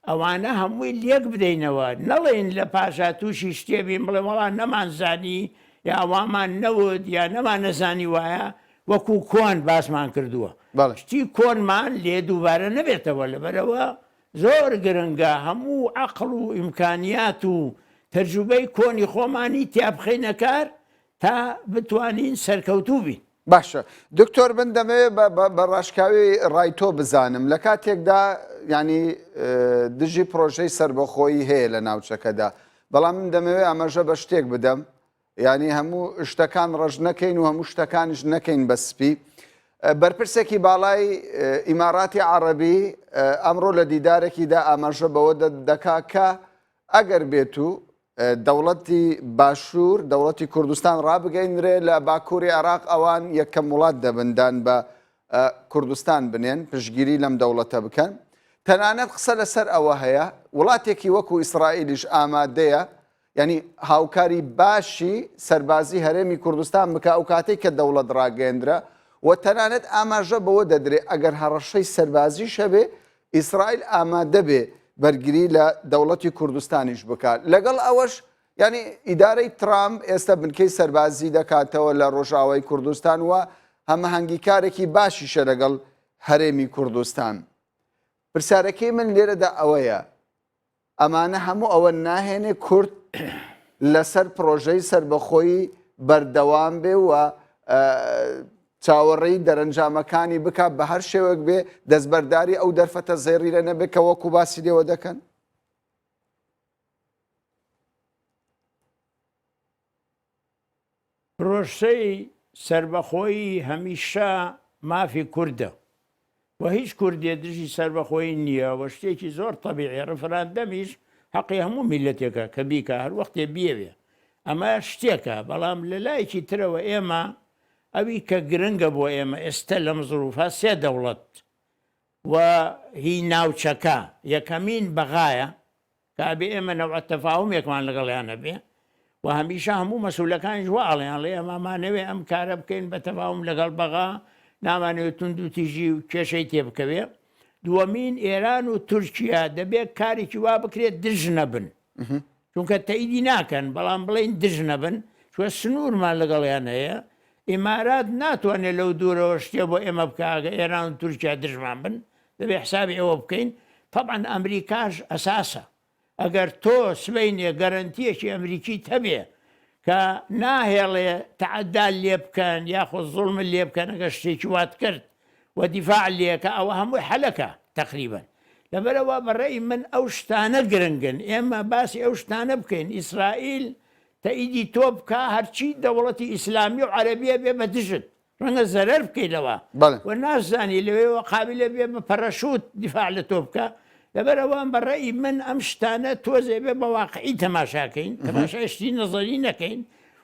[SPEAKER 2] ئەوانە هەمووی لێک بدەینەوە نەڵێن لە پاشا تووشی شتێبین بڵێ وەڵان نەمانزانی یا ئەوامان نەوت یا نەمان نەزانی وایە وەکو کۆن باسمان کردووە شتی کۆنمان لێ دووبارە نەبێتەوە لەبەرەوە زۆر گرنگە هەموو عەقڵ و ئیمکانیات و تەرجوبەی کۆنی خۆمانی تیا بخەینە کار تا بتوانین سەرکەوتوو بین.
[SPEAKER 1] باشە دکتۆر بن دەمەوێت بە ڕاشکاوی ڕای تۆ بزانم لە کاتێکدا ینی دژی پرۆژەی سربەخۆیی هەیە لە ناوچەکەدا بەڵام من دەمەوێت ئەمەژە بە شتێک بدەم ینی هەموو شتەکان ڕژ نەکەین و هەموو شتەکانش نەکەین بە سپی بەرپرسێکی باڵای ئیماراتی عەرەبی ئەمڕۆ لە دیدارێکیدا ئاماژە بەوە دەکا کە ئەگەر بێت و دەوڵەتی باشوور دەوڵەتی کوردستان ڕابگەیندرێ لە باکووری عێراق ئەوان یەکەم وڵات دەبندان بە کوردستان بنێن پشتگیری لەم دەوڵەتە بکەن تەنانەت قسە لەسەر ئەوە هەیە وڵاتێکی وەکو ئیسرائیلیش ئامادەیە ینی هاوکاری باشی سەربازی هەرێمی کوردستان بکە ئەو کاتێک کە دەوڵەت ڕاگەیەندرە و تەنانەت ئاماژە بەوە دەدرێت ئەگەر هەڕەشەی سەربازی شەبێ ئیسرائیل ئامادە بێ بەرگری لە دەوڵەتی کوردستانیش بکات لەگەڵ ئەوەش ینی ئیدارەی ترامپ ئێستا بنکەی سەربازی دەکاتەوە لە ڕۆژاوای کوردستان وە هەمەهەنگی کارێکی باشیشە لەگەڵ هەرێمی کوردستان پرسیارەکەی من لێرەدا ئەوەیە ئەمانە هەموو ئەوە ناهێنێ کورد لەسەر پرۆژەی سربەخۆیی بەردەوام بێ و چاوەڕێی دەرەنجامەکانی بکات بە هەر شێوەک بێ دەستبەرداری ئەو دەرفەتە زێڕیرە نەبێت کە وەکو باسی لێوە دەکەن
[SPEAKER 2] پرۆژەی سربەخۆیی هەمیشە مافی کووردە و هیچ کوردێ دژی سربەخۆیی نییە و شتێکی زۆر تەبیعی ڕفراندەمیش حەقی هەموو میلەتێکە کە بیکە هەر وەختێ بیەوێ ئەمە شتێکە بەڵام لە لایەکی ترەوە ئێمە ئەوی کە گرنگە بۆ ئێمە ئێستا لەم زروفە سێ دەوڵەت و هی ناوچەکە یەکەمین بەغایە کە ئەبێ ئێمە نەوعەت تەفاهومێکمان لەگەڵیانە بێ و هەمیشە هەموو مەسوولەکانیش واڵیان لێ ئەمامانەوێ ئەم کارە بکەین بە تەفاهم لەگەڵ بەغا نامانەوێت تونند و تیژی و کێشەی تێبکەوێ دووەمین ئێران و تورکیا دەبێت کارێکی وا بکرێت دژ نەبن چونکە تەیدی ناکەن بەڵام بڵێن دژ نەبن چوە سنوورمان لەگەڵیان هەیە ئیمارات ناتوانێت لەو دوورەوە شتێ بۆ ئێمە بکگە ئێران و تورکیا دژمان بن دەبێ حسابی ئەوە بکەین طبعاً ئەمریکاش ئەساسە ئەگەر تۆ سبەینێ گەرنتیەکی ئەمریکی هەبێ کە ناهێڵێ تعدال لێ بکەن یاخۆ زوڵمە لێ بکەن ئەگەر شتێکی وات کرد و دیفاع لێکە ئەوە هەمووی حەلەکە تقریبا لەبەرەوە بەڕێی من ئەو شتانە گرنگن ئێمە باسی ئەو شتانە بکەین ئیسرائیل تەئیدی تۆ بکە هەرچی دەوڵەتی ئیسلامی و عەرەبیە بێ بە دژت ڕەنگە زەرەر بکەیتەوە و نازانی لەوێەوە قابلە بێ بە پەرەشوت دیفاع لە تۆ بکە لەبەرەوە بەڕێی من ئەم شتانە تۆزێ بێ بە واقعی تەماشاکەین تەماشای شتی نەزەری نەکەین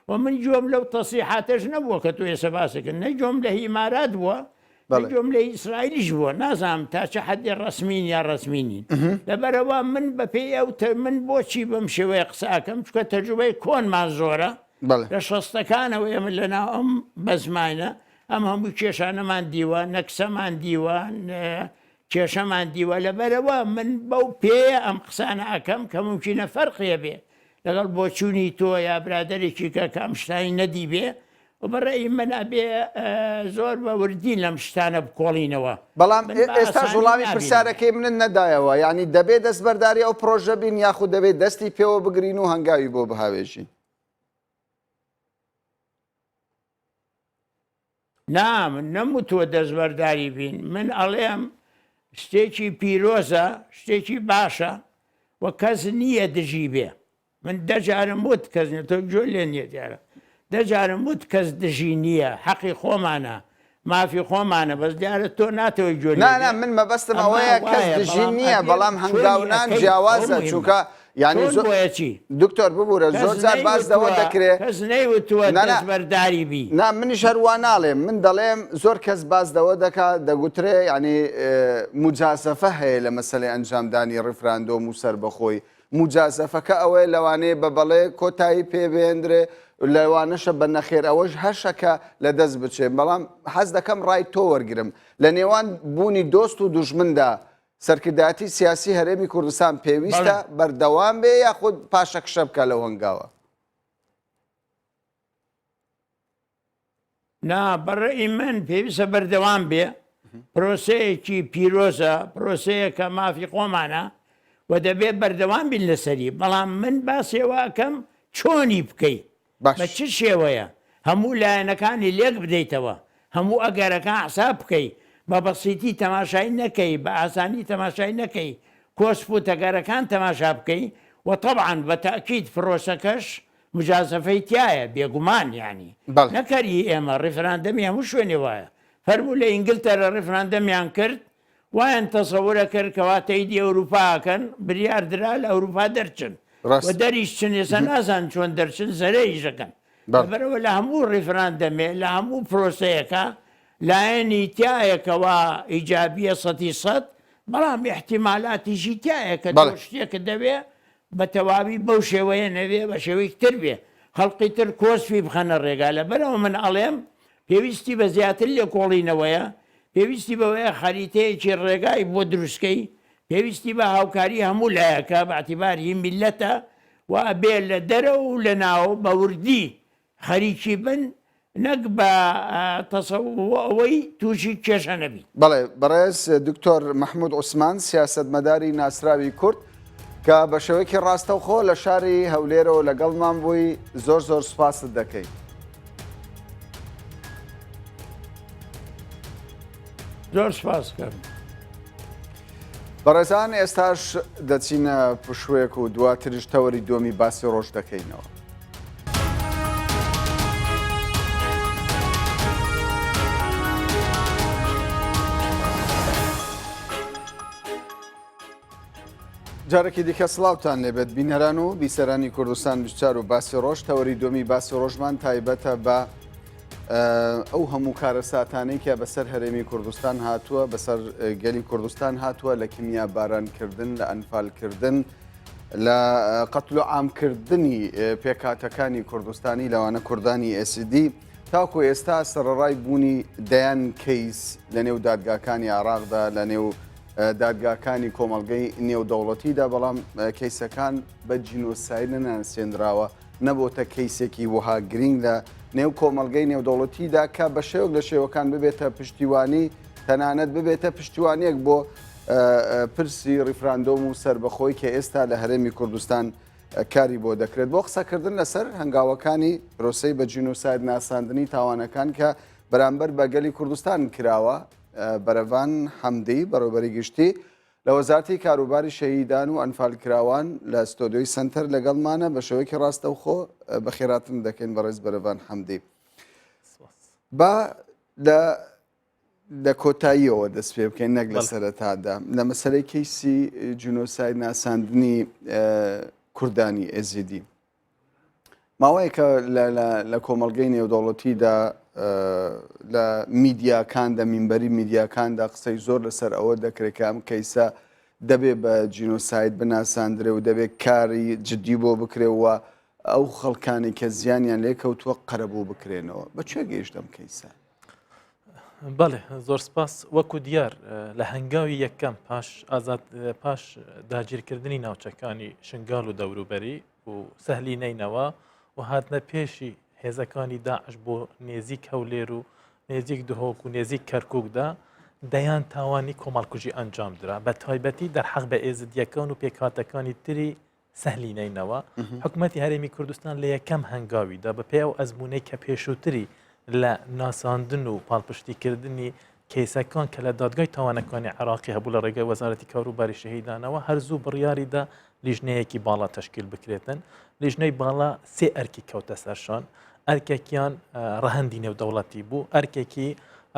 [SPEAKER 2] و من جۆم لەو تەسیحاتەش نەبووە کە تۆ ێستا باسەکەن نەجۆم لە هیمارات بووە نەجۆم لە ئیسرائیلیش بووە نازانم تا چه حەدێ ڕەسمین یا ڕەسمینین لەبەرەوە من بە پێی ئەو من بۆچی بەم شێوەیە قساکەم چکە تەجوبەی کۆنمان زۆرە لە شەستەکانەوە ئێمە لەناو ئەم بەزمانە ئەم هەموو کێشانەمان دیوە نەکسەمان دیوە کێشەمان دیوە لەبەرەوە من بەو پێ ئەم قسانە ئەەکەم کە ممکنە فەرقیە بێ لەگەڵ بۆچوونی تۆ یا برادێکی کە ئەم شتانی نەدی بێ و بەڕێی من ئەبێ زۆر بە وردین لەم شتانە بکۆڵینەوە
[SPEAKER 1] بەڵام ئێستا وڵامی پرسیارەکەی منت نەدایەوە ینی دەبێت دەستبەرداری ئەو پرۆژە بین یاخود دەبێت دەستی پێوە بگرین و هەنگاوی بۆ بهاوێژی
[SPEAKER 2] من نەموتووە دەستبەرداری بین من ئەڵێم شتێکی پیرۆزە شتێکی باشە و کەس نییە دژی بێ من دەجارم وت کەس تۆ جۆ لێ نییە دیارە دەجارم وت کەس دژی نییە حەقی خۆمانە مافی خۆمانە بەس دیارە تۆ ناتەوەی جۆ
[SPEAKER 1] من مەبەستم ئەوەیە کەس دژی نییە بەڵام هەنگاونان جیاوازە چووکە ینی
[SPEAKER 2] زۆرچی
[SPEAKER 1] دکتۆر ببوورە زۆر جار باس دەوە دەکرێت
[SPEAKER 2] کەس نەیوتووە دەستبەرداری بی
[SPEAKER 1] منیش هەروە ناڵێم من دەڵێم زۆر کەس باس دەوە دەکات دەگوترێ ینی موجازەفە هەیە لە مەسەلەی ئەنجامدانی ڕیفراندۆم و سەربەخۆی موجازەفەکە ئەوەیە لەوانەیە بە بەڵێ کۆتایی پێبێنرێ لەوانەشە بە نەخێر ئەوەش هەشەکە لە دەست بچێت بەڵام حەز دەکەم ڕای تۆ وەرگرم لە نێوان بوونی دۆست و دوژمندا سەرکردایەتی سیاسی هەرێمی کوردستان پێویستە بەردەوام بێ یاخود پاشەکشە بکە لەو هەنگاوە؟
[SPEAKER 2] نا بەڕێی من پێویستە بەردەوام بێ، پرۆسەیەکی پیرۆزە، پرۆسەیە کە مافی خۆمانە و دەبێت بەردەوام بین لەسەری. بەڵام من باسێواکەم چۆنی بکەیت، بە چ شێوەیە هەموو لایەنەکانی لێک بدەیتەوە، هەموو ئەگەرەکان حساب بکەیت، بە بەسیتی تەماشای نەکەی، بە ئاسانی تەماشای نەکەی، کۆسپ و تەگەرەکان تەماشا بکەی و طبعاً بە تاکید فرۆسەکەش مجازفەی تایە بێگومان، یعنی نەکەری ئێمە ڕێفراندەمی هەموو شوێنێ وایە. فەرموو لە ئینگلتەرە ڕێفراندەمیان کرد، وایان تەسەورە کرد کەواتەیدی ئەوروپاکەن بریاردرا لە ئەوروپا دەرچن و دەریش چن ێستا نازان چۆن دەرچن زەرەیژەکەن. بەرەوە لە هەموو ڕێفراندەمێ لە هەموو پرۆسەیەەکە لایەنی تایەکەوە ئیجابیە 100%، بەڵام احتیمالاتیشی تایە کە شتێکە دەوێ بە تەواوی بەو شێوەیە نەوێ بە شێوەی تر بێ، خەڵقی تر کۆسپی بخەنە ڕێگا. لەبەرەوە من ئەڵێم پێویستی بە زیاتر لێ کۆڵینەوەیە، پێویستی بەوەیە خەریتەیەکی ڕێگای بۆ دروستکەی، پێویستی بە هاوکاری هەموو لایەکە بەعتیباری میلەتە و ئەبێ لە دەرە و لە ناو بە وردی خەریکی بن، نەک بە تەسەوەی تووشی کێشە نەبی.
[SPEAKER 1] بەڵێ بەڕێز دکتۆر مەحموود عوسمان، سیاسەتمەداری ناسراوی کورد کە بە شێوەیەکی ڕاستەوخۆ لە شاری هەولێرەوە لەگەڵمان بووی، زۆر زۆر سوپاست دەکەین.
[SPEAKER 2] زۆر سپاسکەم.
[SPEAKER 1] بەڕێزان ئێستاش دەچینە پشوێک و دواتریش تەوەری دۆمی باسی ڕۆژ دەکەینەوە. جارێکی دیکە سڵاوتان لێبێت بینەران و بیسەرانی کوردستان 24 و باسی ڕۆژ. تەوەری دۆمی باسی ڕۆژمان تایبەتە بە ئەو هەموو کارە ساتانەی کە بەسەر هەرێمی کوردستان هاتووە، بەسەر گەلی کوردستان هاتووە، لە کیمیا بارانکردن، لە ئەنفالکردن، لە قەتل و عامکردنی پێکاتەکانی کوردستانی لەوانە کوردانی ئێسیD، تاکو ئێستا سەرەڕای بوونی دەیان کەیس لە نێو دادگاکانی عێراقدا، لە نێو دادگاکانی کۆمەڵگەی نێودەوڵەتیدا، بەڵام کەیسەکان بە جینۆساید نانسێنراوە، نەبووتە کەیسێکی وەها گرنگ لە نێو کۆمەڵگەی نێودەوڵەتیدا کە بە شێوک لە شێوەکان ببێتە پشتیوانی، تەنانەت ببێتە پشتیوانیەک بۆ پرسی ڕیفراندۆم و سربەخۆی کە ئێستا لە هەرێمی کوردستان کاری بۆ دەکرێت بۆ قسەکردن لەسەر هەنگاوەکانی پرۆسەی بە جینۆساید ناساندنی تاوانەکان کە بەرامبەر بە گەلی کوردستان کراوە. بەرەڤان حەمدی بەڕێوەبەری گشتی لە وەزارەتی کاروباری شەهیدان و ئەنفالکراوان لە ستۆدیۆی سنتەر لەگەڵمانە، بە شێوەیەکی ڕاستەوخۆ بە خێراتن دەکەین بەڕێز بەرەڤان حەمدی. با لە کۆتاییەوە دەست پێ بکەین نەک لە سەرەتادا لە مەسەلەی کەیسی جینۆساید ناساندنی کوردانی ئێزیD. ماوەیە کە لە کۆمەڵگەی نێودەوڵەتیدا لە میدیاکاندا، مینبەری میدیاکاندا قسەی زۆر لەسەر ئەوە دەکرێت کە ئەم کەیسە دەبێت بە جینۆساید بناساندرێ و دەبێت کاری جدی بۆ بکرێەوە ئەو خەڵکانی کە زیانیان لێ کەوتووە قەرەبوو بکرێنەوە. بەکوێ گەیشتم کەیسە؟
[SPEAKER 3] بەڵێ زۆر سپاس. وەکو دیار لە هەنگاوی یەکەم پاش داگیرکردنی ناوچەکانی شنگال و دەوروبەری و سەهلی نینەوە و هاتنە پێشی هێزەکانی داعش بۆ نێزیک هەولێر و نێزیک دهۆک و نێزیک کەرکووکدا دەیان تاوانی کۆمەڵکوژی ئەنجام درا، بە تایبەتی دەرحەق بە ئێزدیەکان و پێکهاتەکانی تری سەهلی نینەوە. حکوومەتی هەرێمی کوردستان لە یەکەم هەنگاویدا بە پێ و ئەزمونەی کە پێشووتری لە ناساندن و پاڵپشتیکردنی کەیسەکان کە لە دادگای تاوانەکانی عێراقی هەبوو لە ڕێگەی وەزارەتی کاروباری شەهیدانەوە هەرزوو بڕیاریدا لیژنەیەکی باڵا تەشکیل بکرێتن. لیژنەی باڵا سێ ئەرکی کەوتە سەرشان، ئەرکێکیان ڕەهەندی نێودەوڵەتی بوو، ئەرکێکی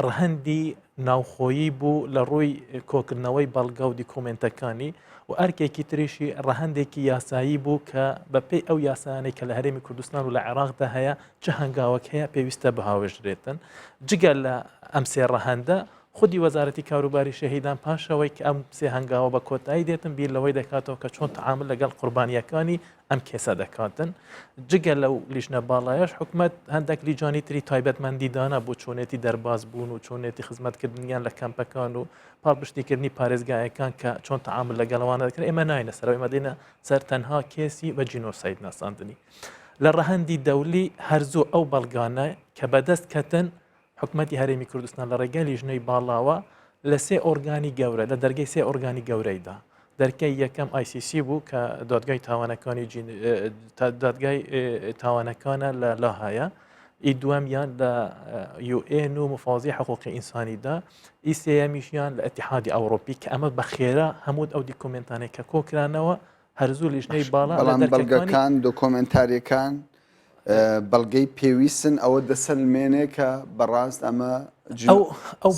[SPEAKER 3] ڕەهەندی ناوخۆیی بوو لە ڕووی کۆکردنەوەی بەڵگا و دیکۆمنتەکانی و ئەرکێکی تریشی ڕەهەندێکی یاسایی بوو کە بەپێی ئەو یاسانەی کە لە هەرێمی کوردستان و لە عێراقدا هەیە چه هەنگاوەک هەیە پێویستە بەهاوێژرێتن. جگە لە ئەم سێ ڕەهەندە خودی وەزارەتی کاروباری شەهیدان پاشەوەی کە ئەم سێ هەنگاوە بە کۆتایی دێتن بیر لەوەی دەکاتەوە کە چۆن تعامل لەگەڵ قوربانیەکانی ئەم کێسە دەکاتن جگە لەو لیژنە باڵایەش حکومت هەندێک لیجانی تری تایبەتمەندی دانا بۆ چۆنێتی دەرباز بوون و چۆنێتی خزمەتکردنیان لە کەمپەکان و پاڵپشتیکردنی پارێزگایەکان کە چۆن تعامل لەگەڵەوانە دەکرێت ئێمە ناینە سەرەوەی ئێمە دێنە سەر تەنها کێسی بە جینۆساید ناساندنی لە ڕەهەندی دەولی هەرزوو ئەو بەڵگانە کە بەدەست کەتن حکومەتی هەرێمی کوردستان لە ڕێگەی لیژنەی باڵاوە لە سێ ئۆرگانی گەورە لە دەرگەی سێ ئۆرگانی گەورەیدا دەرکەی یەکەم ICC بوو کە دادگای تاوانەکانی دادگای تاوانەکانە لە لاهایە ئی دووەمیان لە UN و مفازی حقوقی ئینسانیدا ئی سێیەمیشیان لە ئەتیحادی ئەوڕۆپی کە ئەمە بە خێرا هەموو ئەو دیکۆمنتانێک کە کۆکرانەوە هەرزوو لیژنەی باڵا
[SPEAKER 1] بەڵام بەڵگەکان دۆکۆمنتاریەکان بەڵگەی پێویستن ئەوە دەسەلمێنێ کە بەڕاست ئەمە
[SPEAKER 3] ئەو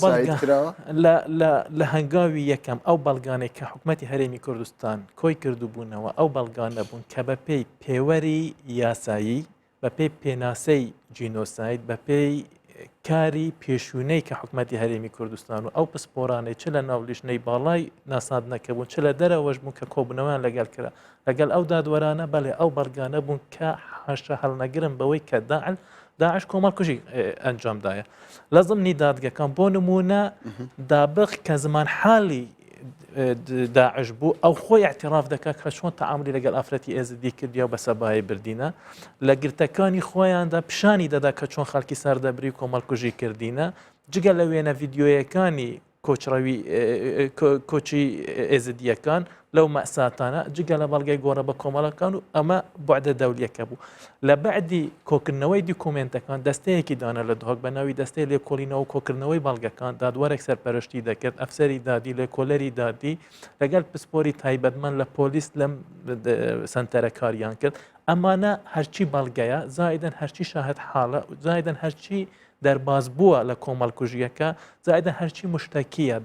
[SPEAKER 3] لە هەنگاوی یەکەم ئەو بەڵگانێک کە حکومەتی هەرێمی کوردستان کۆی کردوبوونەوە ئەو بەڵگانە بوون کە بە پێی پێوەری یاسایی بە پێی پێناسەی جینۆساید بە پێی کاری پێشوونەی کە حکومەتی هەرێمی کوردستان و ئەو پسپۆرانەی چ لە ناو لیژنەی باڵای ناساندنەکە بوون چ لە دەرەوەش بوون کە کۆبوونەوەیان لەگەڵ کرا لەگەڵ ئەو دادوەرانە بەڵێ ئەو بەڵگانە بوون کە هەشە هەڵنەگرن بەوەی کە داعش کۆمەڵکوژی ئەنجامدایە لە زمنی دادگەکان بۆ نمونە دابق کە زمان حاڵی داعش بوو ئەو خۆی اعتراف دەکات کە چۆن تەعاملی لەگەڵ ئافرەتی ئێزدی کردیا و بە سەبای بردینە لە گرتەکانی خۆیاندا پیشانی دەدا کە چۆن خەڵکی سەردەبری کۆمەڵکوژی کردینە جگە لە وێنە ڤیددیۆیەکانی کۆچڕەوی کۆچی ئێزدیەکان لەو مەساتانە جگە لە بەڵگەی گۆڕە بە کۆمەڵەکان و ئەمە بوعدە دەولیەکە بوو لە بەعدی کۆکردنەوەی دیکۆمنتەکان دەستەیەکی دانا لە دهۆک بەناوی دەستەی لێکۆڵینەوە کۆکردنەوەی بەڵگەکان دادوەرێک سەرپەرشتی دەکرد ئەفسەری دادی لێکۆلەری دادی لەگەڵ پسپۆری تایبەتمەند لە پۆلیس لەم سنتەرە کاریان کرد ئەمانە هەرچی بەڵگەیە زایدەن هەرچی شاهد حاڵە زایدەن هەرچی دەرباز بووە لە کۆمەڵکوژیەکە زایدە هەرچی مشتەکیە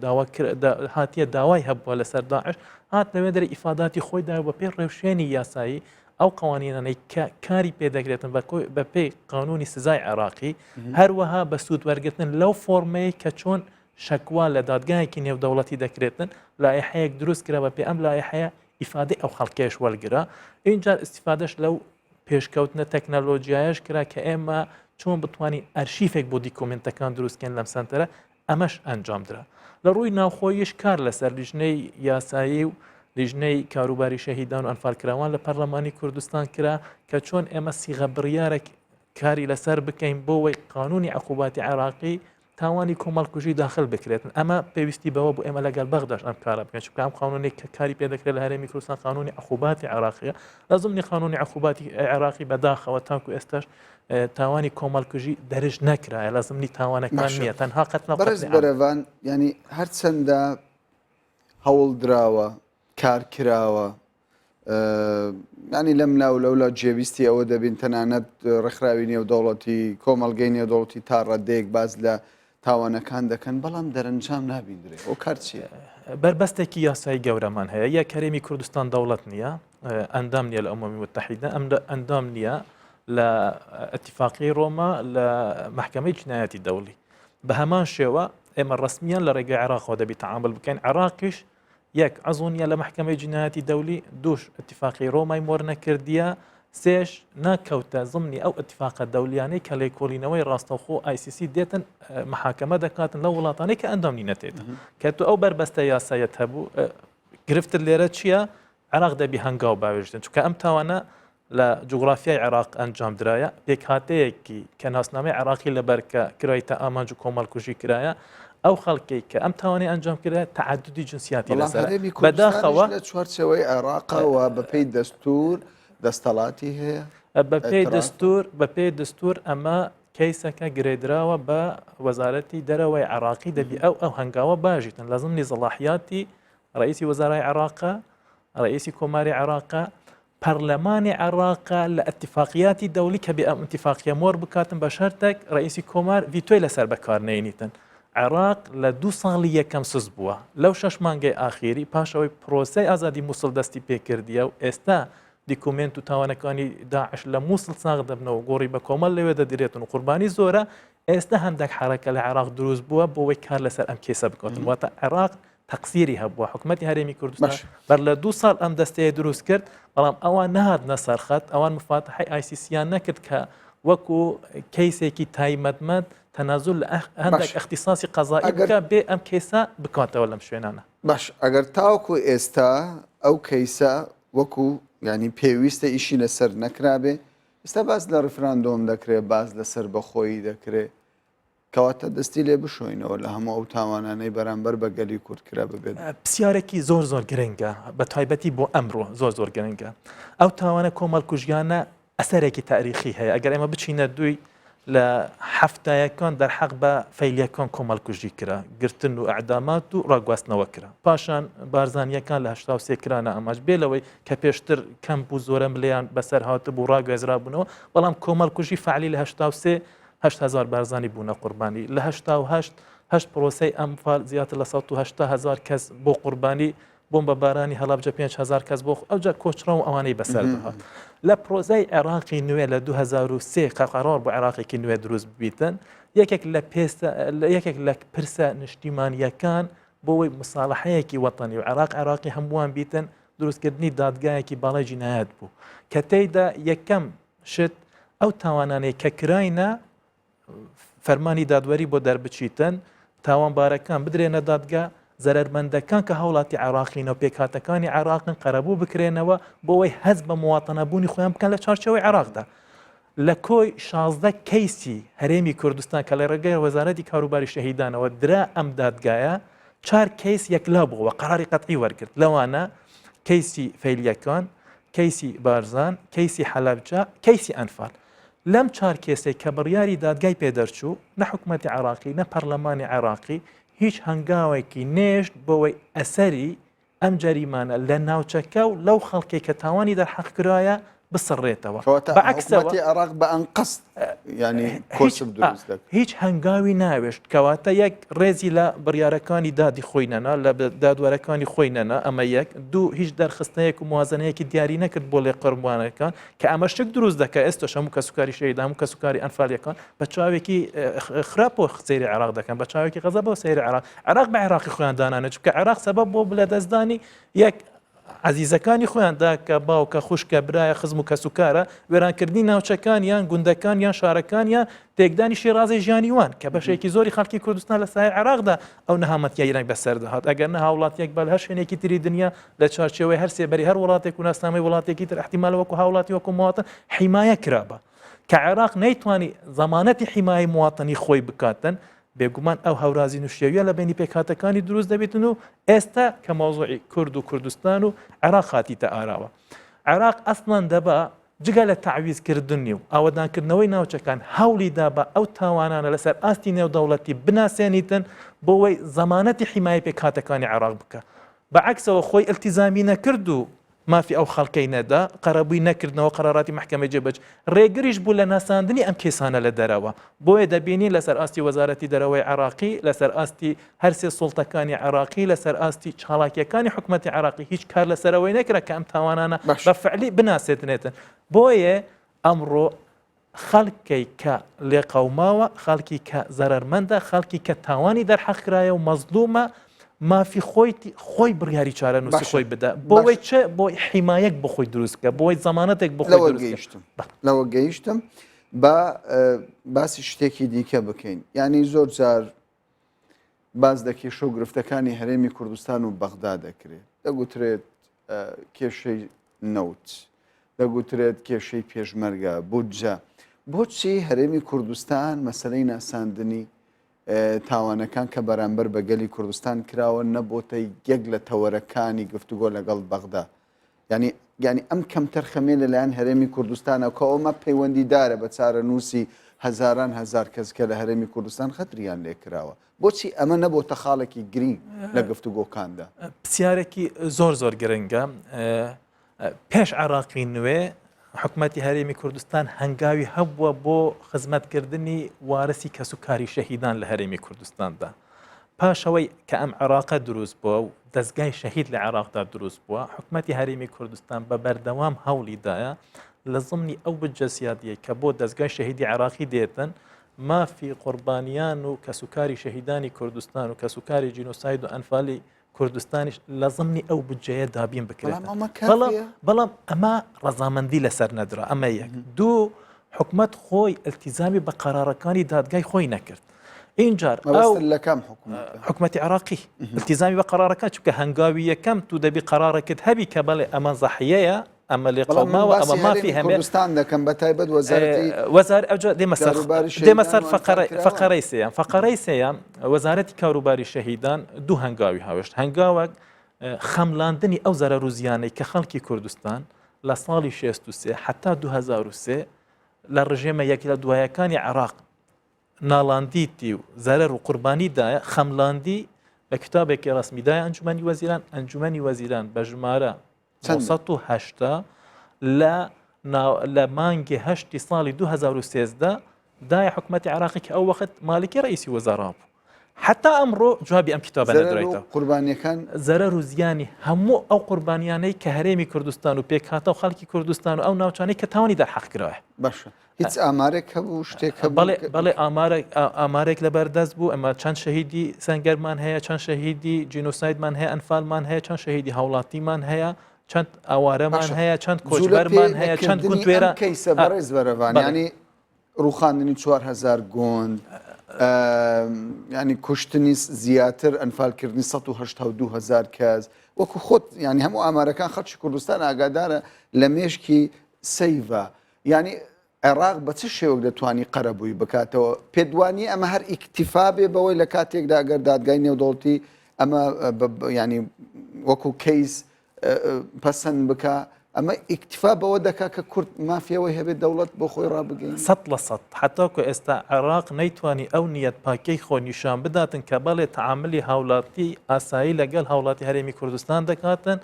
[SPEAKER 3] هاتیە داوای هەبووە لەسەر داعش هات لەوێ دەری ئیفاداتی خۆیدا بە پێی ڕێوشێنی یاسایی ئەو قوانینانەی کاری پێدەگرێتن بە پێی قانونی سزای عێراقی هەروەها بە سوود وەرگرتن لەو فۆرمەیە کە چۆن شەکوا لە دادگایەکی نێودەوڵەتی دەکرێتن لایحەیەک دروست کرا بە پێ ئەم لایحەیە ئیفادەی ئەو خەڵکێش وەرگرا اینجا ئیستیفادەش لەو پێشکەوتنە تەکنەلۆجیایش کرا کە ئێمە چۆن بتوانین ئەرشیفێک بۆ دیکۆمنتەکان دروستکەن لەم سنتەرە ئەمەش ئەنجامدرا لە ڕووی ناوخۆیش کار لەسەر لیژنەی یاسایی و لیژنەی کاروباری شەهیدان و ئەنفالکراوان لە پەرلەمانی کوردستان کرا کە چۆن ئێمە سیغە بڕیارێک کاری لەسەر بکەین بۆەوەی قانونی عقوباتی عێراقی تاوانی کۆمەڵکوژی داخل بکرێتن ئەمە پێویستی بەوە بۆ ئێمە لەگەڵ بەغداش ئەم کارە بکەن چونکە ئەم قانونێک کە کاری پێدەکرێت لە هەرێمی کوردستان قانونی عقوباتی عێراقیە لە زمنی قانونی عقوباتی عێراقی بەداخەوە تاکو ئێستاش تاوانی کۆمەڵکوژی دەرج نەکرایە لە زمنی تاوانەکان نییە تەنها
[SPEAKER 1] بەڕێز بەرەوان ینی هەرچەندە هەوڵ درراوە کار کراوە ینی لەم لەولا جێویستی ئەوە دەبین تەنانەت ڕێکخراوی نێودەوڵەتی کۆمەڵگەی نێودەوڵەتی تا ڕەدێک باز لە تاوانەکان دەکەن بەڵام دەرەنجام نابیندرێت ئەو کار چییە؟
[SPEAKER 3] بربەستێکی یاسایی گەورەمان هەیە یەک هەرێمی کوردستان دەوڵەت نییە ئەندام نییە لە ئەمەمی متحیدە ئەندام نییە لە ئەتیفاقی ڕۆما لە محکەمەی جنایەتی دەوڵی بە هەمان شێوە ئێمە ڕسمیان لە ڕێگەی عێراقەوە دەبی تەعامل بکەین عێراقیش یەک عەزوونیە لە محکەمەی جنایەتی دەولی دووش ئەتیفاقی ڕۆمای مۆر نەکردیە سێش ناکەوتە زمنی ئەو ئەتیفاقە دەولیانەی کە لێکۆڵینەوەی ڕاستەوخۆ ICC دێتن محاکەمە دەکاتن لە وڵاتانەی کە ئەندامنی نەتێتە کە تو ئەو بربەستە یاسایەت هەبوو گرفتت لێرە چییە؟ عێراق دەبی هەنگاو باوێژدن چونکە ئەم تاوانە لە جوغرافیای عێراق ئەنجام درایە پێکهاتەیەکی کە ناسنامەی عێراقی لەبەرکە کرایتە ئامانج و کۆمەڵکوژی کرایە ئەو خەڵکی کە ئەم تاوانی ئەنجام کرد تعددی جنسیاتی لەسەر
[SPEAKER 1] بەداخەوە لە چوارچەوەی عێراقەوە بەپێی دەستور دەستەڵاتی هەیە
[SPEAKER 3] بەپێی دەستور ئەمە کەیسەکە گرێدراوە بە وەزارەتی دەرەوەی عێراقی دەبی ئەو هەنگاوە باژیتن لە زمنی زەڵاحیاتی ڕئیسی وەزارای عێراقە ڕئیسی کۆماری عێراقە پەرلەمانی عێراقە لە ئەتیفاقیاتی دەولی کە بێ ئەم ئەتیفاقیە مۆر بکاتن بە شەرتێک ڕئیسی کۆمار ڤیتۆی لەسەر بەکارنێنیتن عێراق لە 2 ساڵی یەکەم سوز بووە لەو 6 مانگەی ئاخیری پاشەوەی پرۆسەی ئازادی مووسڵ دەستی پێکردیە و ئێستا دیکومنت و تاوانەکانی داعش لە مووسڵ ساغ دەبنەوە گۆڕی بە کۆمەڵ لەوێ دەدرێتن و قوربانی زۆرە ئێستا هەندێک حرەکە لە عێراق دروست بووە بۆەوەی کار لەسەر ئەم کێسە بکەوتن واتە عێراق تەقسیری هەبووە حکوومەتی هەرێمی کوردستان بەر لە 2 ساڵ ئەم دەستەیە دروست کرد بەڵام ئەوان نهاتنە سەرخەت ئەوان مفاتحەی ئایسیسیان نەکرد کە وەکو کەیسێکی تایمەتمەند تەنازل لە هەندێک اختصاصی قەزایی بکە بێ ئەم کێسە بکاتەوە لەم شوێنانە
[SPEAKER 1] باش ئەگەر تاوەکو ئێستا ئەو کەیسە وەکو ینی پێویستە ئیشی لەسەر نەکرابێ ئێستا باز لە ڕفراندۆم دەکرێت باز لەسەر بەخۆیی دەکرێت کەواتە دەستی لێ بشۆینەوە لە هەموو ئەو تاوانانەی بەرامبەر بە گەلی کورد کرا ببێت
[SPEAKER 3] پرسیارێکی زۆر گرنگە بە تایبەتی بۆ ئەمڕۆ زۆر گرنگە ئەو تاوانە کۆمەڵکوژیانە ئەسەرێکی تاریخی هەیە ئەگەر ئێمە بچینە دوی لە هەفتایەکان دەرحەق بە فەیلیەکان کۆمەڵکوژی کرا گرتن و ئەعدامات و ڕاگواستنەوە کرا پاشان بارزانیەکان لە 83 کرانە ئەماش بێ لەوەی کە پێشتر کەمپ و زۆرە ملیان بەسەر هاتبوو ڕاگوێزرابوونەوە بەڵام کۆمەڵکوژی فعلی لە 83 هزار بارزانی بوونە قوربانی لە 88 پرۆسەی ئەمفال زیاتر لە 180,000 کەس بۆ قوربانی بۆم بە بارانی هەڵابجە 5,000 کەس بۆ ئەوجا کۆچرا و ئەوانەی بەسەر بهات لە پرۆزای عێراقی نوێ لە 2003 قەرار بۆ عێراقێکی نوێ دروست بیتن یەکێک لە پرسە نیشتیمانیەکان بۆەوەی مساڵحەیەکی وەتەنی و عێراقی هەمووان بیتن دروستکردنی دادگایەکی باڵای جینایەت بوو کە تێیدا یەکەم شت ئەو تاوانانەی کە کراینە فەرمانی دادوەری بۆ دەربچیتن تاوانبارەکان بدرێنە دادگا زەرمەندەکان کە هەوڵاتی عێراقینەوە پێکهاتەکانی عێراقن قەرەبوو بکرێنەوە بۆەوەی هەز بە مواتەنەبوونی خۆیان بکەن لە چارچەوەی عێراقدا لە کۆی 16 کەیسی هەرێمی کوردستان کە لە ڕێگەی وەزارەتی کاروباری شەهیدانەوە درا ئەم دادگایە 4 کەیس یەکلا بووەوە قەراری قەتعی وەرگرت لەوانە کەیسی فەیلیەکان کەیسی بارزان کەیسی حەلەبجە کەیسی ئەنفال لەم 4 کێسێک کە بڕیاری دادگای پێدەرچوو نە حکوومەتی عێراقی نە پەرلەمانی عێراقی هیچ هەنگاوێکی نێشت بۆەوەی ئەسەری ئەم جەریمانە لە ناوچەکە و لەو خەڵکی کە تاوانی دەرحەق کرایە بسڕێتەوە
[SPEAKER 1] بەعکسەوە عێراق بە ئەن قەست ینی کۆسب دروست دەکات
[SPEAKER 3] هیچ هەنگاوی ناوێشت کەواتە یەک ڕێزی لە بڕیارەکانی دادی خۆی نەنا لە دادوەرەکانی خۆی نەنا ئەمە یەک دوو هیچ دەرخستەیەک و موازنەیەکی دیاری نەکرد بۆ لێ قڕبوانەکان کە ئەمە شک دروست دەکە ئێستا هەموو کە سوکاری شەهیدان هەموو کە سوکاری ئەنفالیەکان بە چاوێکی خراپەوە سەیری عێراق دەکەن بە چاوێکی غەزەبەوە سەیری عێراق بە عێراقی خۆیان دانانە چونکە عێراق سەبەب بۆ لە دەستدانی یەک عزیزەکانی خۆیاندا کە باوکە خوشکە برایە خزم و کەسوکارە وێرانکردنی ناوچەکان یان گوندەکان یان شارەکان یان تێکدانی شێرازی ژیانیوان کە بەشێکی زۆری خەڵکی کوردستان لە ساحەی عێراقدا ئەو نەهامەتیە ئیران بەسەردەهات ئەگەر نە هاوڵاتیەک بە هەر شوێنێکی تری دنیا لە چارچێوەی هەر سێبەری هەر وڵاتێک و ناسنامەی وڵاتێکی تر احتیمال وەکو هاوڵاتی وەکو مواتن حیمایە کرابە کە عێراق نەیتوانی زەمانەتی حیمایە مواتنی خۆی بکاتن بێگومان ئەو هەورازی نوشێویە لە بینی پێکهاتەکانی دروست دەبێتن و ئێستا کە مۆزوعی کورد و کوردستان و عێراق خاتیتە ئاراوە عێراق ئەسڵان دەبا جگە لە تعویزکردنی و ئاوەدانکردنەوەی ناوچەکان هەوڵیدا بە ئەو تاوانانە لەسەر ئاستی نێودەوڵەتی بناسێنیتن بۆەوەی زەمانەتی حیمایە پێکهاتەکانی عێراق بکە بەعکسەوە خۆی ئیلتیزامی نەکرد و مافی ئەو خەڵکەی نەدا قەرەبووی نەکردنەوە قەراراتی محکەمەی جێبەج ڕێگریش بوو لە ناساندنی ئەم کێسانە لە دەرەوە بۆیە دەبینی لەسەر ئاستی وەزارەتی دەرەوەی عێراقی لەسەر ئاستی هەرسێ سوڵتەکانی عێراقی لەسەر ئاستی چاڵاکیەکانی حکوومەتی عێراقی هیچ کار لەسەرەوەی نەکرا کە ئەم تاوانانە بە فعلی بناسێتنێتن بۆیە ئەمڕۆ خەڵکی کە لێقەوماوە خەڵکی کە زەرەرمەندە خەڵکی کە تاوانی دەرحەقرایە و مەزلومە مافی خۆی بڕیاری چارە نووسی خۆی بدە بۆی چه بۆی حیمایەک بۆ خۆی دروستکە بۆی زەمانەتێک بۆ خۆی دروستکە
[SPEAKER 1] لەوە گەیشتم بە باسی شتێکی دیکە بکەین ینی زۆر جار باز دەکەی شەو گرفتەکانی هەرێمی کوردستان و بەغدا دەکرێت دەگوترێت کێشەی نەوت دەگوترێت کێشەی پێشمەرگە بودجە بۆچی هەرێمی کوردستان مەسەلەی ناساندنی تاوانەکان کە بەرامبەر بە گەلی کوردستان کراوە نەبۆتە یەک لە تەوەرەکانی گفتوگۆ لەگەڵ بەغدا ینی ئەم کەمتەر خەمێ لەلایەن هەرێمی کوردستانە کە ئەومە پەیوەندیدارە بە چارە نووسی هەزاران هەزار کەس کە لە هەرێمی کوردستان خەتریان لێ کراوە بۆچی ئەمە نەبۆتە خاڵێکی گرنگ لە گفتوگۆکاندا
[SPEAKER 3] پرسیارێکی زۆر گرنگە پێش عێراقی نوێ حکوومەتی هەرێمی کوردستان هەنگاوی هەبووە بۆ خزمەتکردنی وارسی کەسوکاری شەهیدان لە هەرێمی کوردستاندا پاشەوەی کە ئەم عێراقە دروست بووە و دەستگای شەهید لە عێراقدا دروست بووە حکوومەتی هەرێمی کوردستان بە بەردەوام هەوڵیدایە لە زمانی ئەو بجە زیادیە کە بۆ دەستگای شەهیدی عێراقی دێتن مافی قوربانیان و کەسوکاری شەهیدانی کوردستان و کەسوکاری جینۆساید و ئەنفالی کوردستانیش لە زمانی ئەو بجەیە دابین بکرێت بەڵام ئەمە ڕەزامەندی لەسەر نەدرا ئەمە یەک دوو حکومت خۆی التیزامی بە قەرارەکانی دادگای خۆی نەکرد اینجار
[SPEAKER 1] لە کام
[SPEAKER 3] حکومەتی عراقی التیزامی بە قەرارەکان چونکە هەنگاوی یەکەم تو دەبی قەرارەکەت هەبی کە بەڵێ ئەمە زەحیەیە ئەمە لێ قەوماوە ئەمە مافی
[SPEAKER 1] هەمێستان دەکەم بە تایبەت
[SPEAKER 3] وەزار ئەوجا دێمە سەر فەقەرەی سێیان فەقەرەی سێیان وەزارەتی کاروباری شەهیدان دوو هەنگاوی هاوێشت هەنگاوەک خەملاندنی ئەو زەرەر و زیانەی کە خەڵکی کوردستان لە ساڵی 63 حتا 2003 لە ڕژێمە یەکی لە دوایەکانی عێراق ناڵاندیتی و زەرەر و قوربانیدایە خەملاندی بە کتابێکی ڕسمیدای ئەنجومەنی وەزیران بە ژمارە 1970 لە مانگی هەشتی ساڵی 2013 دای حکومەتی عراقی کە ئەو وەخت مالکی ڕئیسی وەزارا بوو حتا ئەمڕۆ جوابی ئەم کتابە نەدرێتەوە
[SPEAKER 1] قوربانیەکان
[SPEAKER 3] زەرەر و زیانی هەموو ئەو قوربانیانەی کە هەرێمی کوردستان و پێکهاتە و خەڵکی کوردستان و ئەو ناوچانەی کە تاوانی دەرحەقکراوە
[SPEAKER 1] باشە هیچ ئامارێک هەبوو شتێک
[SPEAKER 3] بەڵێ ئامارێک لەبەردەست بوو ئەمە چەند شەهیدی سەنگەرمان هەیە چەند شەهیدی جینۆسایدمان هەیە ئەنفالمان هەیە چەند شەهیدی هاوڵاتیمان هەیە چەند ئاوارەمان هەیە چەند کۆچبەرمان هەیە چەند کوتوێرە
[SPEAKER 1] کەیسە بەڕێز بەرەوان ینی ڕوخاندنی 4000 گۆند ینی کوشتنی زیاتر ئەنفالکردنی 1970 کەس وەکو خۆت ینی هەموو ئامارەکان خەڵکی کوردستان ئاگادارە لە مێشکی سەیڤە ینی عێراق بە چ شێوەک دەتوانی قەرەبووی بکاتەوە پێدوانی ئەمە هەر ئیکتیفا بێ بەوەی لە کاتێکدا ئەگەر دادگای نێودەوڵەتی ئەمە ینی وەکو کەیس پەسەند بکە ئەمە ئیکتیفا بەوە دەکا کە کورد مافیەوەی هەبێت دەوڵەت بۆ خۆی ڕابگەین
[SPEAKER 3] 100% حتاکو ئێستا عێراق نەیتوانی ئەو نیەت پاکەی خۆ نیشان بداتن کە بەڵێ تعاملی هاوڵاتی ئاسایی لەگەڵ هاوڵاتی هەرێمی کوردستان دەکاتن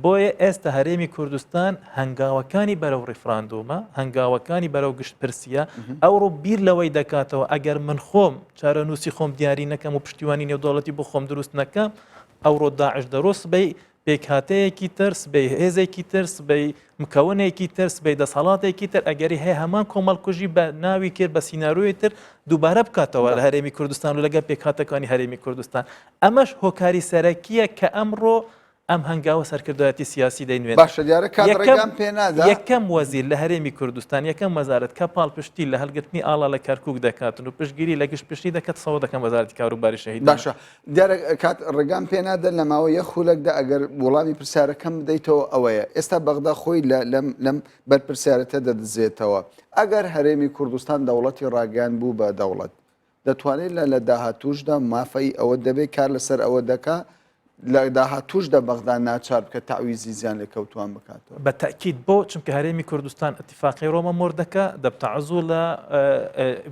[SPEAKER 3] بۆیە ئێستا هەرێمی کوردستان هەنگاوەکانی بەرەو ڕیفراندۆمە هەنگاوەکانی بەرەو گشت پرسیە ئەوڕۆ بیر لەوەی دەکاتەوە ئەگەر من خۆم چارەنووسی خۆم دیاری نەکەم و پشتیوانی نێودەوڵەتی بۆ خۆم دروست نەکەم ئەوڕۆ داعش دەڕۆست بەی پێکهاتەیەکی ترس بە هێزێکی ترس بە مکەونێکی ترس بە دەسەڵاتێکی تر ئەگەری هەیە هەمان کۆمەڵکوژی بە ناوی کرد بە سیناروی تر دووبارە بکاتەوە لە هەرێمی کوردستان و لەگەڵ پێکهاتەکانی هەرێمی کوردستان ئەمەش هۆکاری سەرەکیە کە ئەمڕۆ ئەم هەنگاوە سەرکردایەتی سیاسی دەینوێت
[SPEAKER 1] باشە دیارە کاتڕێگام پێنادا
[SPEAKER 3] یەکەم وەزیر لە هەرێمی کوردستان یەکەم وەزارەت کە پاڵپشتی لە هەڵگرتنی ئاڵا لە کەرکووک دەکاتن و پشتگیری لە گشت پشتی دەکات سەوە دەکەم وەزارەتی کاروباری شەهید
[SPEAKER 1] باشە دیارە کات ڕێگام پێنادا لە ماوە یە خولەکدا ئەگەر وەڵامی پرسیارەکەم بدەیتەوە ئەوەیە ئێستا بەغدا خۆی لەم بەرپرسیارەتە دەدزێتەوە ئەگەر هەرێمی کوردستان دەوڵەتی ڕاگەیان بوو بە دەوڵەت دەتوانێت لە داهاتووشدا مافەی ئەوە دەبێت کار لەسەر ئەوە دەکات لە داهاتووشدا بەغدا ناچار بکە تاویزی زیان لێکەوتوان بکاتەوە
[SPEAKER 3] بە تاکید بۆ چونکە هەرێمی کوردستان اتفاقی ڕۆمە مردەکە دەبتە عزوو لە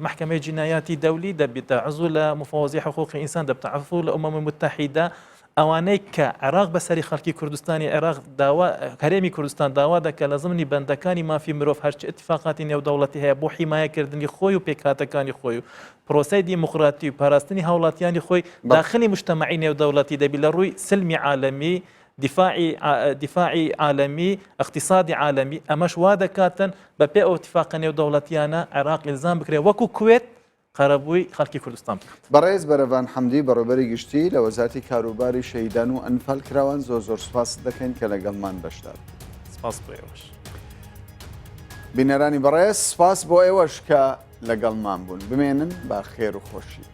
[SPEAKER 3] محکمەی جینایاتی دەولی دەبێتە عزوو لە مفوەزی حقوقی ئینسان دەبتە عزوو لە ئومەم متحیدە ئەوانەی کە عێراق بەسەری خەڵکی کوردستانی عێراق هەرێمی کوردستان داوا دەکە لە زمانی بەندەکانی مافی مرۆڤ هەرچی اتفاقاتی نێودەوڵەتی هەیە بۆ حیمایەکردنی خۆی و پێکهاتەکانی خۆی و پرۆسەی دیموکراتی و پاراستنی هاوڵاتیانی خۆی داخلی مجتەمەعی نێودەوڵەتی دەبی لە ڕووی سلمی عالەمی دیفاعی عالەمی اقتصادی عالەمی ئەمەش وا دەکاتن بەپێ ئەو اتفاقە نێودەوڵەتیانە عێراق ئیلزام بکرێت وەکو کوێت قەرەبووی خەڵکی کوردستان
[SPEAKER 1] بەڕێز بەرەڤان حەمدی بەڕێبەری گشتی لە وەزارەتی کاروباری شەهیدان و ئەنفال کراوان زۆر سوپاس دەکەین کە لەگەڵمان بەشدار
[SPEAKER 3] سپاس بۆ ئێوەش
[SPEAKER 1] بینەرانی بەڕێز سپاس بۆ ئێوەش کە لەگەڵمان بوون بمێنن با خێر و خۆشی